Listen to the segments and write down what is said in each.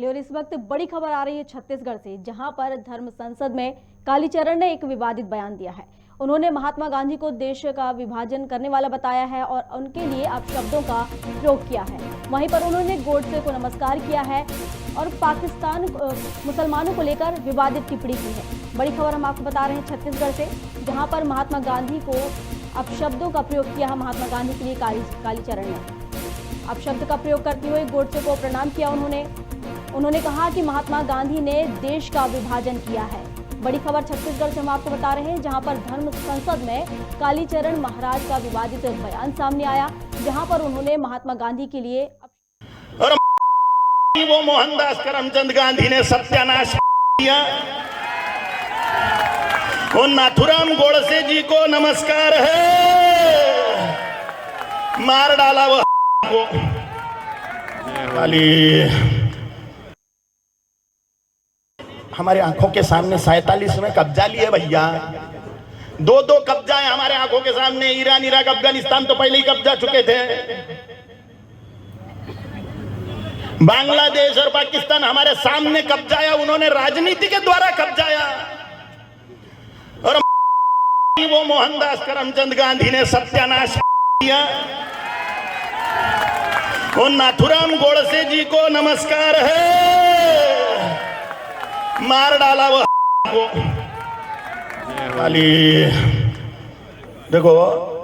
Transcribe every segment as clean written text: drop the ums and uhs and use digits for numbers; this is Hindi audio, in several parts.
चलिए और इस वक्त बड़ी खबर आ रही है छत्तीसगढ़ से, जहां पर धर्म संसद में कालीचरण ने एक विवादित बयान दिया है। उन्होंने महात्मा गांधी को देश का विभाजन करने वाला बताया है और उनके लिए अपशब्दों का प्रयोग किया है। वहीं पर उन्होंने गोडसे को नमस्कार किया है और पाकिस्तान मुसलमानों को लेकर विवादित टिप्पणी की है। बड़ी खबर हम आपको बता रहे हैं छत्तीसगढ़ से, जहां पर महात्मा गांधी को अपशब्दों का प्रयोग किया है। महात्मा गांधी के लिए कालीचरण ने अपशब्द का प्रयोग करते हुए गोडसे को प्रणाम किया। उन्होंने कहा कि महात्मा गांधी ने देश का विभाजन किया है। बड़ी खबर छत्तीसगढ़ से हम आपको बता रहे हैं, जहां पर धर्म संसद में कालीचरण महाराज का विवादित बयान सामने आया, जहां पर उन्होंने महात्मा गांधी के लिए और वो मोहनदास करमचंद गांधी ने सत्यानाश किया। वो नाथुराम गोडसे जी को नमस्कार है, मार डाला वो को। हमारे आंखों के सामने 47 में कब्जा लिए भैया, दो कब्जा है हमारे आंखों के सामने। ईरान, इराक, अफगानिस्तान तो पहले ही कब्जा चुके थे। बांग्लादेश और पाकिस्तान हमारे सामने कब्जाया, उन्होंने राजनीति के द्वारा कब्जाया। और वो मोहनदास करमचंद गांधी ने सत्यानाश किया। वो नाथुराम गोडसे जी को नमस्कार है, मार डाला वो को। देखो,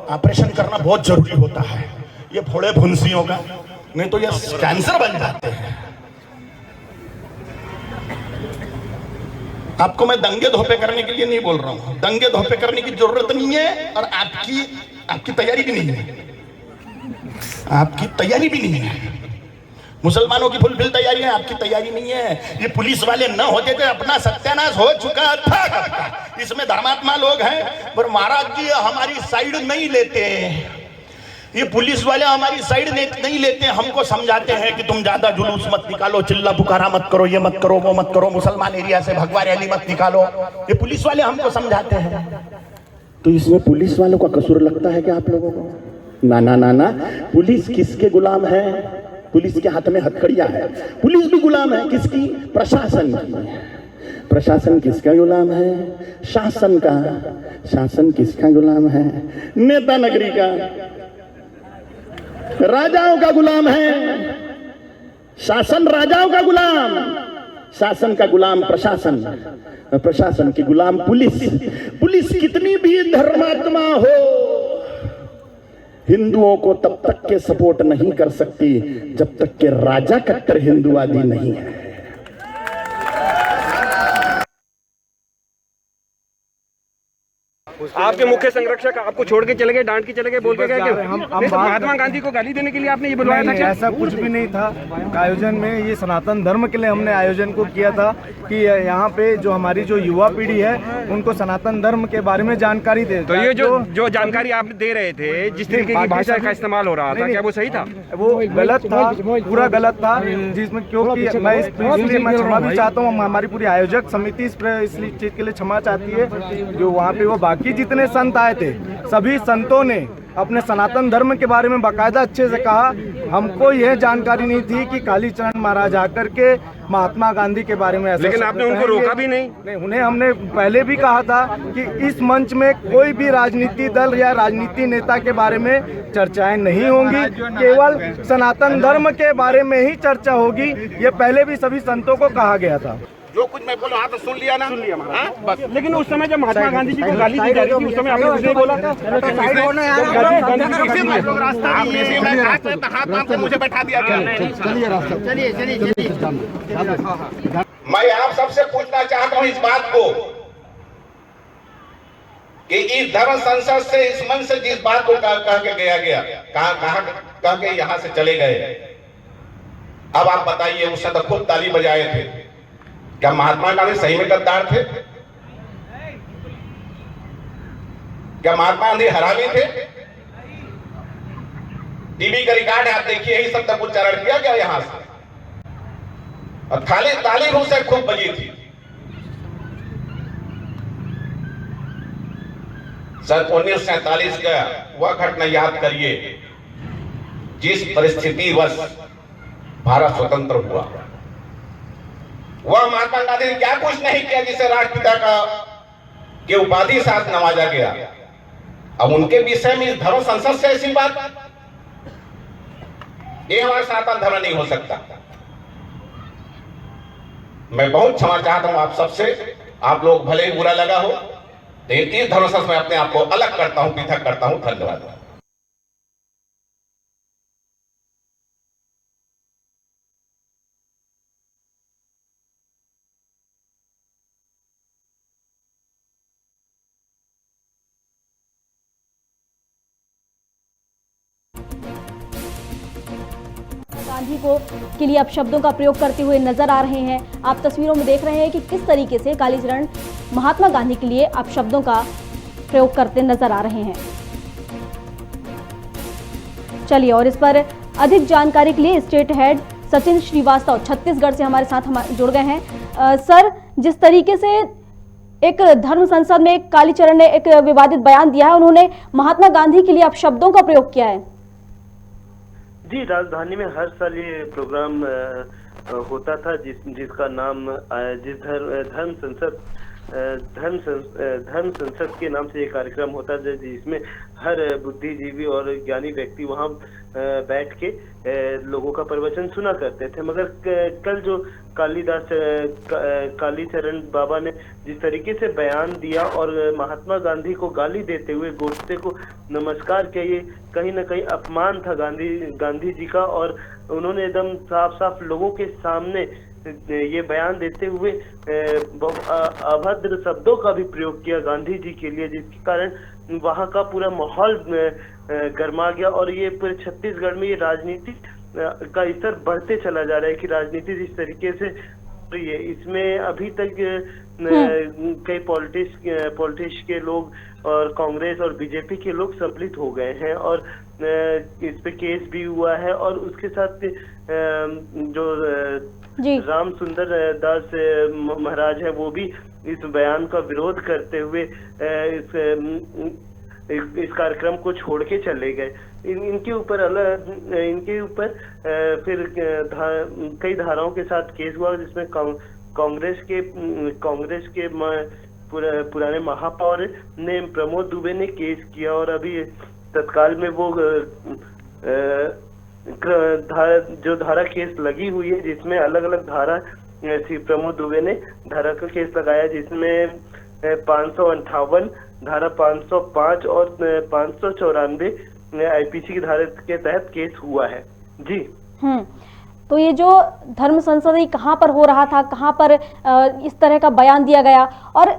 ऑपरेशन करना बहुत जरूरी होता है ये फोड़े फुंसियों का, नहीं तो ये कैंसर बन जाते हैं। आपको मैं दंगे धोपे करने के लिए नहीं बोल रहा हूं, दंगे धोपे करने की जरूरत नहीं है और आपकी तैयारी भी नहीं है, आपकी तैयारी भी नहीं है। मुसलमानों की फुलफिल तैयारी है, आपकी तैयारी नहीं है। ये पुलिस वाले न होते तो अपना सत्यानाश हो चुका था। इसमें धर्मात्मा लोग हैं, पर महाराज जी हमारी साइड नहीं लेते, ये पुलिस वाले हमारी साइड नहीं लेते, हमको समझाते हैं कि तुम ज्यादा जुलूस मत निकालो, चिल्ला पुकारा मत करो, ये मत करो, वो मत करो, मुसलमान एरिया से भगवा रैली मत निकालो। ये पुलिस वाले हमको समझाते हैं। तो इसमें पुलिस वालों का कसूर लगता है क्या आप लोगों को? ना ना ना ना, पुलिस किसके गुलाम है? पुलिस के हाथ में हथकड़ियां है। पुलिस भी गुलाम है किसकी? प्रशासन की। प्रशासन किसका गुलाम है? शासन का। शासन किसका गुलाम है? नेता नगरी का। राजाओं का गुलाम है शासन, राजाओं का गुलाम। शासन का गुलाम प्रशासन, प्रशासन की गुलाम पुलिस। पुलिस कितनी भी धर्मात्मा हो, हिंदुओं को तब तक के सपोर्ट नहीं कर सकती जब तक के राजा कट्टर हिंदुवादी नहीं है। आपके मुख्य संरक्षक आपको छोड़ के चले गए, डांट के चले गए, बोल के गए कि महात्मा गांधी को गाली देने के लिए आपने ये बुलवाया था क्या? ऐसा कुछ भी नहीं था। आयोजन में ये सनातन धर्म के लिए हमने आयोजन को किया था कि यहाँ पे जो हमारी जो युवा पीढ़ी है उनको सनातन धर्म के बारे में जानकारी दे। तो ये जो जानकारी आप दे रहे थे, जिस तरीके की भाषा का इस्तेमाल हो रहा था, क्या वो सही था? वो गलत था, पूरा गलत था। जिसमें क्योंकि मैं क्षमा भी चाहता हूँ, हमारी पूरी आयोजक समिति इस चीज के लिए क्षमा चाहती है। जो वहाँ पे वो बाकी जितने संत आए थे, सभी संतों ने अपने सनातन धर्म के बारे में बाकायदा अच्छे से कहा। हमको यह जानकारी नहीं थी कि कालीचरण महाराज आकर के महात्मा गांधी के बारे में ऐसा। लेकिन आपने उनको रोका भी नहीं? नहीं, उन्हें हमने पहले भी कहा था कि इस मंच में कोई भी राजनीति दल या राजनीति नेता के बारे में चर्चाएं नहीं होंगी, केवल सनातन धर्म के बारे में ही चर्चा होगी। ये पहले भी सभी संतों को कहा गया था। जो कुछ मैं बोला तो सुन लिया ना? सुन लिया महाराज, बस। लेकिन उस समय जब महात्मा गांधी जी को गाली दी जा रही थी, उस समय आपने कुछ नहीं बोला था? मुझे बैठा दिया गया। मैं आप सबसे पूछना चाहता हूँ इस बात को कि इस धर्म संसद से, इस मंच से जिस बात को कह के गया कह के यहाँ से चले गए, अब आप बताइए, उससे तो खूब ताली बजाए थे। क्या महात्मा गांधी सही में गद्दार थे? क्या महात्मा गांधी हरामी थे? टीवी का रिकॉर्ड है, आप देखिए, यही शब्द का उच्चारण किया गया यहां से, और ताली रूस से खूब बजी थी। सन 1947 का वह घटना याद करिए जिस परिस्थिति वश भारत स्वतंत्र हुआ। वह महात्मा गांधी ने क्या कुछ नहीं किया जिसे राष्ट्रपिता का के उपाधि साथ नवाजा गया। अब उनके विषय में इस धर्म संसद से ऐसी बात, ये हमारा सनातन धर्म नहीं हो सकता। मैं बहुत क्षमा चाहता हूं आप सबसे, आप लोग भले ही बुरा लगा हो, लेकिन इस धर्म संसद में अपने आप को अलग करता हूं, पृथक करता हूं। धन्यवाद। गांधी को के लिए अपशब्दों का प्रयोग करते हुए नजर आ रहे हैं। आप तस्वीरों में देख रहे हैं कि किस तरीके से कालीचरण महात्मा गांधी के लिए अपशब्दों का प्रयोग करते नजर आ रहे हैं। चलिए, और इस पर अधिक जानकारी के लिए स्टेट हेड सचिन श्रीवास्तव छत्तीसगढ़ से हमारे साथ जुड़ गए हैं। सर, जिस तरीके से एक धर्म संसद में कालीचरण ने एक विवादित बयान दिया है, उन्होंने महात्मा गांधी के लिए अपशब्दों का प्रयोग किया है। जी, राजधानी में हर साल ये प्रोग्राम होता था जिसका नाम धर्म संसद के नाम से ये कार्यक्रम होता था, जिसमें हर बुद्धिजीवी और ज्ञानी व्यक्ति वहाँ बैठ के लोगों का प्रवचन सुना करते थे। मगर कल जो कालीचरण बाबा ने जिस तरीके से बयान दिया और महात्मा गांधी को गाली देते हुए गोडसे को नमस्कार किया, ये कहीं ना कहीं अपमान था गांधी जी का। और उन्होंने एकदम साफ साफ लोगों के सामने ये बयान देते हुए अभद्र शब्दों का भी प्रयोग किया गांधी जी के लिए, जिसके कारण वहाँ का पूरा माहौल गर्मा गया। और ये पूरे छत्तीसगढ़ में ये राजनीति का स्तर बढ़ते चला जा रहा है कि राजनीति जिस तरीके से ये इसमें अभी तक कई पॉलिटिक्स के लोग और कांग्रेस और बीजेपी के लोग सम्मिलित हो गए हैं और इस पे केस भी हुआ है। और उसके साथ जो राम सुंदर दास महाराज है, वो भी इस बयान का विरोध करते हुए इस कार्यक्रम को छोड़ के चले गए। इनके ऊपर फिर कई धाराओं के साथ केस हुआ, जिसमें कांग्रेस के पुराने महापौर ने प्रमोद दुबे ने केस किया और अभी तत्काल में वो जो धारा केस लगी हुई है, जिसमें अलग अलग धारा प्रमोद दुबे ने धारा का केस लगाया, जिसमें 558 धारा 505 और 594 आईपीसी की धारा के तहत केस हुआ है। जी। तो ये जो धर्म संसद कहाँ पर हो रहा था, कहाँ पर इस तरह का बयान दिया गया? और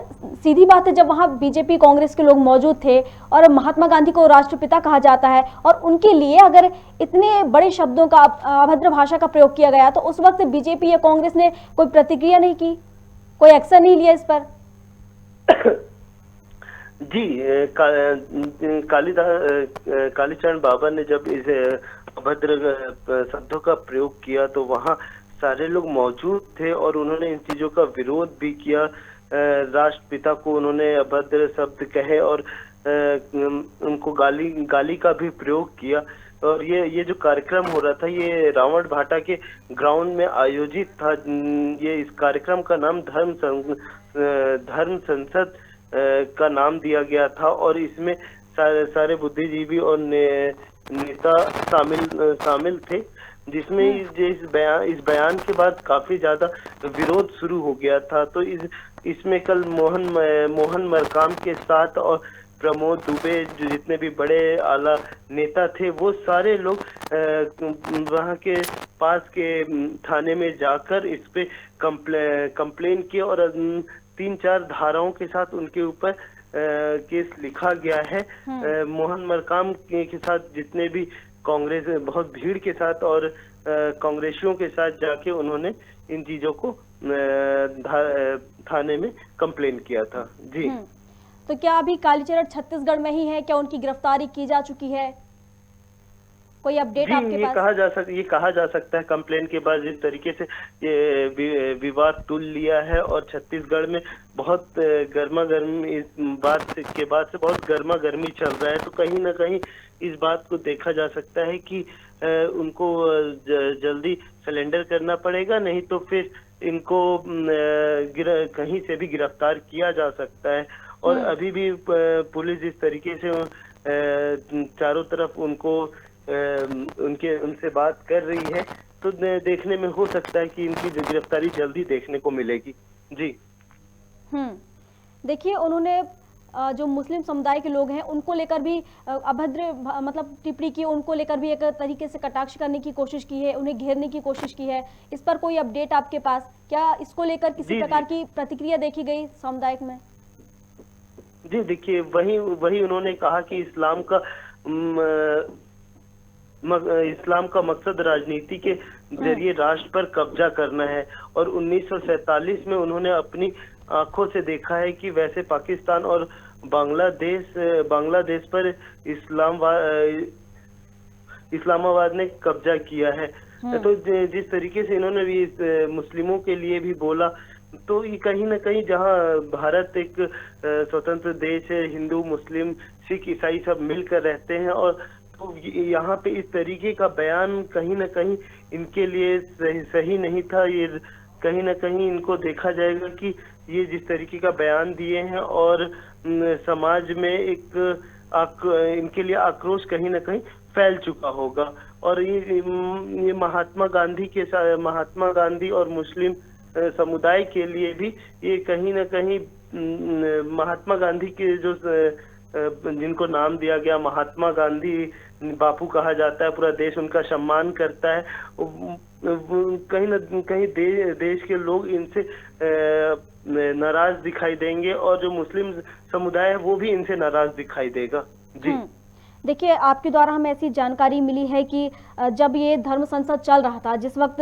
सीधी बात है, जब वहाँ बीजेपी कांग्रेस के लोग मौजूद थे और महात्मा गांधी को राष्ट्रपिता कहा जाता है और उनके लिए अगर इतने बड़े शब्दों का अभद्र भाषा का प्रयोग किया गया, तो उस वक्त बीजेपी या कांग्रेस ने कोई प्रतिक्रिया नहीं की, कोई एक्शन नहीं लिया इस पर? जी, कालीचरण बाबा ने जब इस अभद्र शब्दों का प्रयोग किया तो वहाँ सारे लोग मौजूद थे और उन्होंने इन चीजों का विरोध भी किया। राष्ट्रपिता को उन्होंने अभद्र शब्द कहे और उनको गाली का भी प्रयोग किया। और ये जो कार्यक्रम हो रहा था, ये रावण भाटा के ग्राउंड में आयोजित था। ये इस कार्यक्रम का नाम धर्म संसद का नाम दिया गया था और इसमें सारे बुद्धिजीवी और नेता शामिल थे, जिसमें इस बयान के बाद काफी ज्यादा विरोध शुरू हो गया था। तो इसमें कल मोहन मरकाम के साथ और प्रमोद दुबे, जो जितने भी बड़े आला नेता थे, वो सारे लोग वहाँ के पास के थाने में जाकर इस पे कंप्लेन किए और 3-4 धाराओं के साथ उनके ऊपर केस लिखा गया है। मोहन मरकाम के साथ जितने भी कांग्रेस बहुत भीड़ के साथ और कांग्रेसियों के साथ जाके उन्होंने इन चीजों को थाने में कंप्लेन किया था। जी। तो क्या अभी कालीचरण छत्तीसगढ़ में ही है? क्या उनकी गिरफ्तारी की जा चुकी है? कोई अपडेट आपके पास? ये कहा जा सकता है कंप्लेन के बाद जिस तरीके से ये विवाद तुल लिया है और छत्तीसगढ़ में बहुत गर्मा गर्मी इस बात के बाद से बहुत गर्मा गर्मी चल रहा है, तो कहीं ना कहीं इस बात को देखा जा सकता है कि उनको जल्दी सरेंडर करना पड़ेगा, नहीं तो फिर इनको कहीं से भी गिरफ्तार किया जा सकता है। और अभी भी पुलिस इस तरीके से चारों तरफ उनसे बात कर रही है, तो देखने में हो सकता है कि इनकी गिरफ्तारी जल्दी देखने को मिलेगी। जी देखिए, उन्होंने जो मुस्लिम समुदाय के लोग हैं उनको लेकर भी अभद्र मतलब टिप्पणी की, उनको लेकर भी एक तरीके से कटाक्ष करने की कोशिश की है, उन्हें घेरने की कोशिश की है। इस पर कोई अपडेट आपके पास, क्या इसको लेकर किसी प्रकार की प्रतिक्रिया देखी गई समुदाय में? जी देखिए, वही उन्होंने कहा कि इस्लाम का मकसद राजनीति के जरिए राष्ट्र पर कब्जा करना है। और 1947 में उन्होंने अपनी आंखों से देखा है कि वैसे पाकिस्तान और बांग्लादेश पर इस्लामाबाद ने कब्जा किया है। तो जिस तरीके से इन्होंने भी मुस्लिमों के लिए भी बोला, तो ये कहीं ना कहीं जहां भारत एक स्वतंत्र देश है, हिंदू मुस्लिम सिख ईसाई सब मिलकर रहते हैं, और तो यहाँ पे इस तरीके का बयान कहीं ना कहीं इनके लिए सही नहीं था। ये कहीं ना कहीं इनको देखा जाएगा कि ये जिस तरीके का बयान दिए हैं और समाज में इनके लिए आक्रोश कहीं ना कहीं फैल चुका होगा। और ये महात्मा गांधी और मुस्लिम समुदाय के लिए भी ये कहीं ना कहीं महात्मा गांधी के जो जिनको नाम दिया गया महात्मा गांधी बापू कहा जाता है, पूरा देश उनका सम्मान करता है, कहीं ना कहीं देश के लोग इनसे नाराज दिखाई देंगे, और जो मुस्लिम समुदाय है वो भी इनसे नाराज दिखाई देगा। जी देखिए, आपके द्वारा हमें ऐसी जानकारी मिली है कि जब ये धर्म संसद चल रहा था, जिस वक्त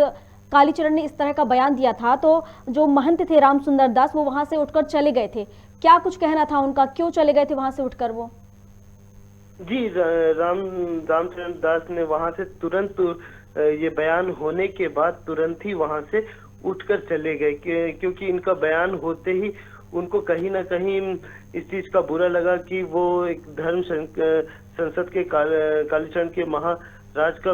कालीचरण ने इस तरह का बयान दिया था, तो जो महंत थे राम सुंदर दास वो वहां से उठकर चले गए थे। क्या कुछ कहना था उनका, क्यों चले गए थे वहां से उठकर वो? जी, रामचंद्र दास ने वहां से तुरंत ये बयान होने के बाद तुरंत ही वहां से उठकर चले गए, क्योंकि इनका बयान होते ही उनको कहीं ना कहीं इस चीज का बुरा लगा कि वो एक धर्म संसद के कालीचरण के महाराज का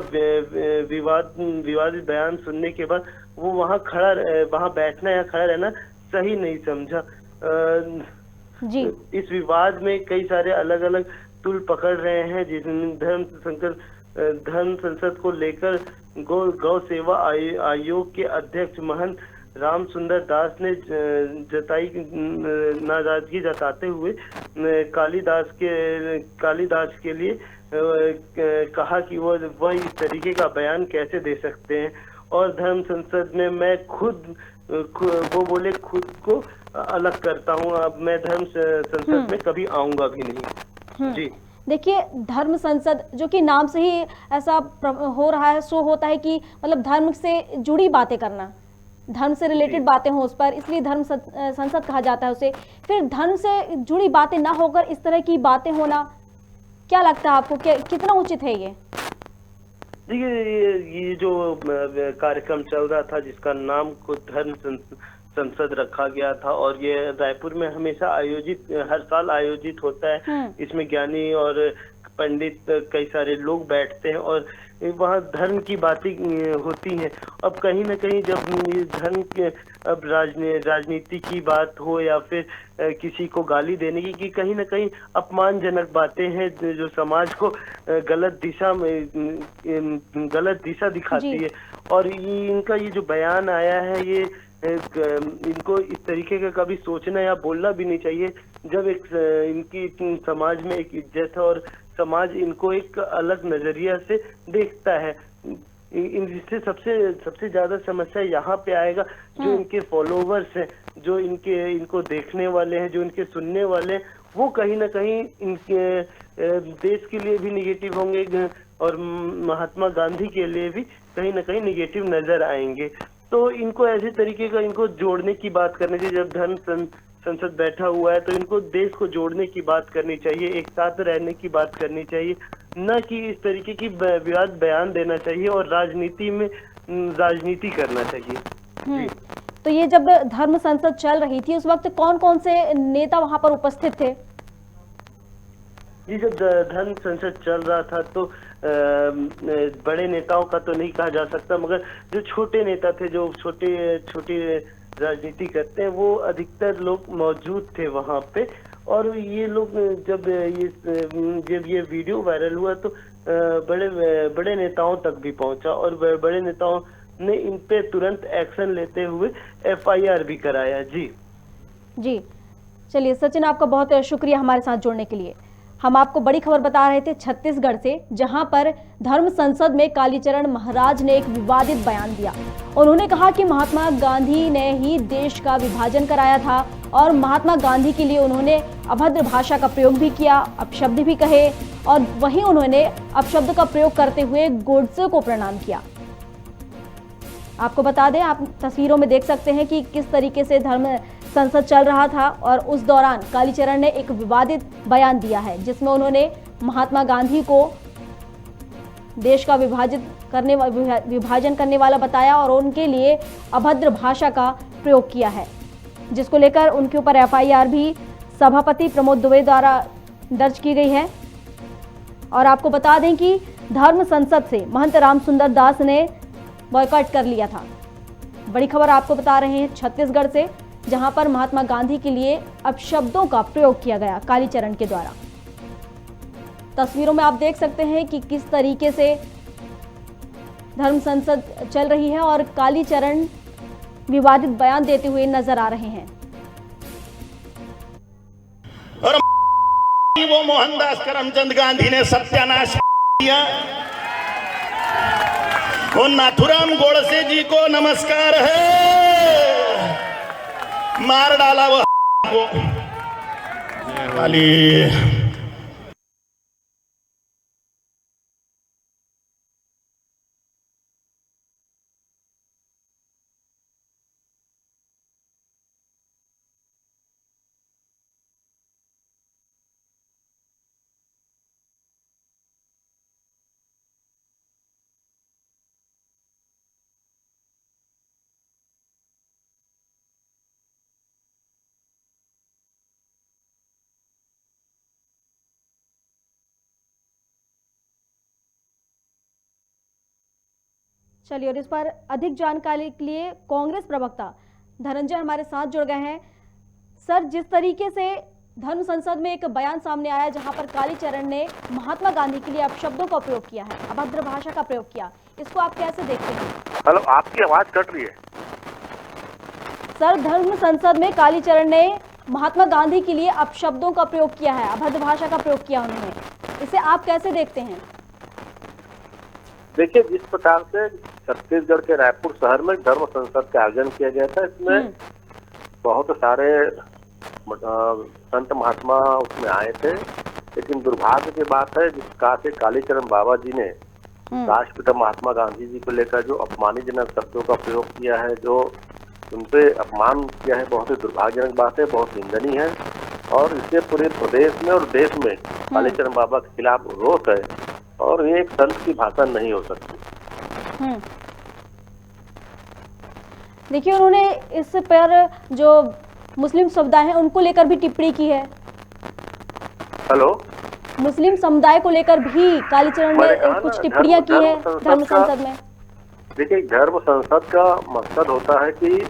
विवादित बयान सुनने के बाद वो वहां बैठना या खड़ा रहना सही नहीं समझा। जी इस विवाद में कई सारे अलग अलग तुल पकड़ रहे हैं, जिसमें धर्म संसद को लेकर गौ सेवा आयोग के अध्यक्ष महंत राम सुंदर दास ने नाराजगी जताते हुए कालीदास के लिए कहा कि वह इस तरीके का बयान कैसे दे सकते हैं। और धर्म संसद में मैं खुद को अलग करता हूं, अब मैं धर्म संसद में कभी आऊंगा भी नहीं। जी देखिए, धर्म संसद जो कि नाम से ही ऐसा हो रहा है, शो होता है कि मतलब धर्म से जुड़ी बातें करना, धर्म से रिलेटेड बातें हो उस पर, इसलिए धर्म संसद कहा जाता है उसे। फिर धर्म से जुड़ी बातें ना होकर इस तरह की बातें होना, क्या लगता है आपको, कितना उचित है ये? देखिए, ये जो कार्यक्रम चल रहा था जिसका नाम को धर्म संसद रखा गया था, और ये रायपुर में हमेशा हर साल आयोजित होता है। इसमें ज्ञानी और पंडित कई सारे लोग बैठते हैं और वहाँ धर्म की बातें होती हैं। अब कहीं ना कहीं जब धर्म के अब राजनीति की बात हो या फिर किसी को गाली देने की कहीं ना कहीं अपमानजनक बातें हैं जो समाज को गलत दिशा दिखाती है। और इनका ये जो बयान आया है, ये इनको इस तरीके का कभी सोचना या बोलना भी नहीं चाहिए, जब इनकी समाज में एक इज्जत है और समाज इनको एक अलग नजरिया से देखता है। इनसे सबसे ज्यादा समस्या यहाँ पे आएगा जो इनके फॉलोवर्स हैं, जो इनको देखने वाले हैं, जो इनके सुनने वाले हैं, वो कहीं ना कहीं इनके देश के लिए भी निगेटिव होंगे और महात्मा गांधी के लिए भी कहीं ना कहीं निगेटिव नजर आएंगे। तो इनको ऐसे तरीके का इनको जोड़ने की बात करनी चाहिए। जब धर्म संसद बैठा हुआ है तो इनको देश को जोड़ने की बात करनी चाहिए, एक साथ रहने की बात करनी चाहिए, न कि इस तरीके की विवाद बयान देना चाहिए और राजनीति में राजनीति करना चाहिए। तो ये जब धर्म संसद चल रही थी उस वक्त कौन कौन से नेता वहां पर उपस्थित थे? जी, जब धर्म संसद चल रहा था तो बड़े नेताओं का तो नहीं कहा जा सकता, मगर जो छोटे नेता थे, जो छोटी राजनीति करते हैं, वो अधिकतर लोग मौजूद थे वहां पे। और ये लोग जब ये वीडियो वायरल हुआ तो बड़े नेताओं तक भी पहुंचा और बड़े नेताओं ने इन पे तुरंत एक्शन लेते हुए FIR भी कराया। जी चलिए सचिन, आपका बहुत शुक्रिया हमारे साथ जुड़ने के लिए। हम आपको बड़ी खबर बता रहे थे छत्तीसगढ़ से, जहां पर धर्म संसद में कालीचरण महाराज ने एक विवादित बयान दिया। उन्होंने कहा कि महात्मा गांधी ने ही देश का विभाजन कराया था और महात्मा गांधी के लिए उन्होंने अभद्र भाषा का प्रयोग भी किया, अपशब्द भी कहे, और वहीं उन्होंने अपशब्द का प्रयोग करते हुए गोडसे को प्रणाम किया। आपको बता दें, आप तस्वीरों में देख सकते हैं कि किस तरीके से धर्म संसद चल रहा था और उस दौरान कालीचरण ने एक विवादित बयान दिया है, जिसमें उन्होंने महात्मा गांधी को देश का विभाजन करने वाला बताया और उनके लिए अभद्र भाषा का प्रयोग किया है, जिसको लेकर उनके ऊपर FIR भी सभापति प्रमोद दुबे द्वारा दर्ज की गई है। और आपको बता दें कि धर्म संसद से महंत रामसुंदर दास ने बॉयकॉट कर लिया था। बड़ी खबर आपको बता रहे हैं छत्तीसगढ़ से, जहां पर महात्मा गांधी के लिए अपशब्दों का प्रयोग किया गया कालीचरण के द्वारा। तस्वीरों में आप देख सकते हैं कि किस तरीके से धर्म संसद चल रही है और कालीचरण विवादित बयान देते हुए नजर आ रहे हैं। और वो मोहनदास करमचंद गांधी ने सत्यानाश किया। वो नाथुराम गोडसे जी को नमस्कार है, मार डाला वो को। चलिए, और इस पर अधिक जानकारी के लिए कांग्रेस प्रवक्ता धनंजय हमारे साथ जुड़ गए हैं। सर, जिस तरीके से धर्म संसद में एक बयान सामने आया जहां पर कालीचरण ने महात्मा गांधी के लिए अपशब्दों का प्रयोग किया है, अभद्र भाषा का प्रयोग किया, इसको आप कैसे देखते हैं? हेलो, आपकी आवाज कट रही है। सर, धर्म संसद में कालीचरण ने महात्मा गांधी के लिए अपशब्दों का प्रयोग किया है, अभद्र भाषा का प्रयोग किया उन्होंने, इसे आप कैसे देखते हैं? देखिए, जिस प्रकार से छत्तीसगढ़ के रायपुर शहर में धर्म संसद का आयोजन किया गया था, इसमें बहुत सारे संत महात्मा उसमें आए थे, लेकिन दुर्भाग्य की बात है जिस प्रकार से कालीचरण बाबा जी ने राष्ट्रपिता महात्मा गांधी जी को लेकर जो अपमानजनक शब्दों का प्रयोग किया है, जो उनपे अपमान किया है, बहुत ही दुर्भाग्यजनक बात है, बहुत निंदनीय है। और इससे पूरे प्रदेश में और देश में कालीचरण बाबा के खिलाफ रोष है और ये एक संत की भाषा नहीं हो सकती। देखिए, उन्होंने इस पर जो मुस्लिम समुदाय है उनको लेकर भी टिप्पणी की है। हेलो, मुस्लिम समुदाय को लेकर भी कालीचरण ने कुछ टिप्पणियां की है धर्म संसद में। देखिए, धर्म संसद का मकसद होता है कि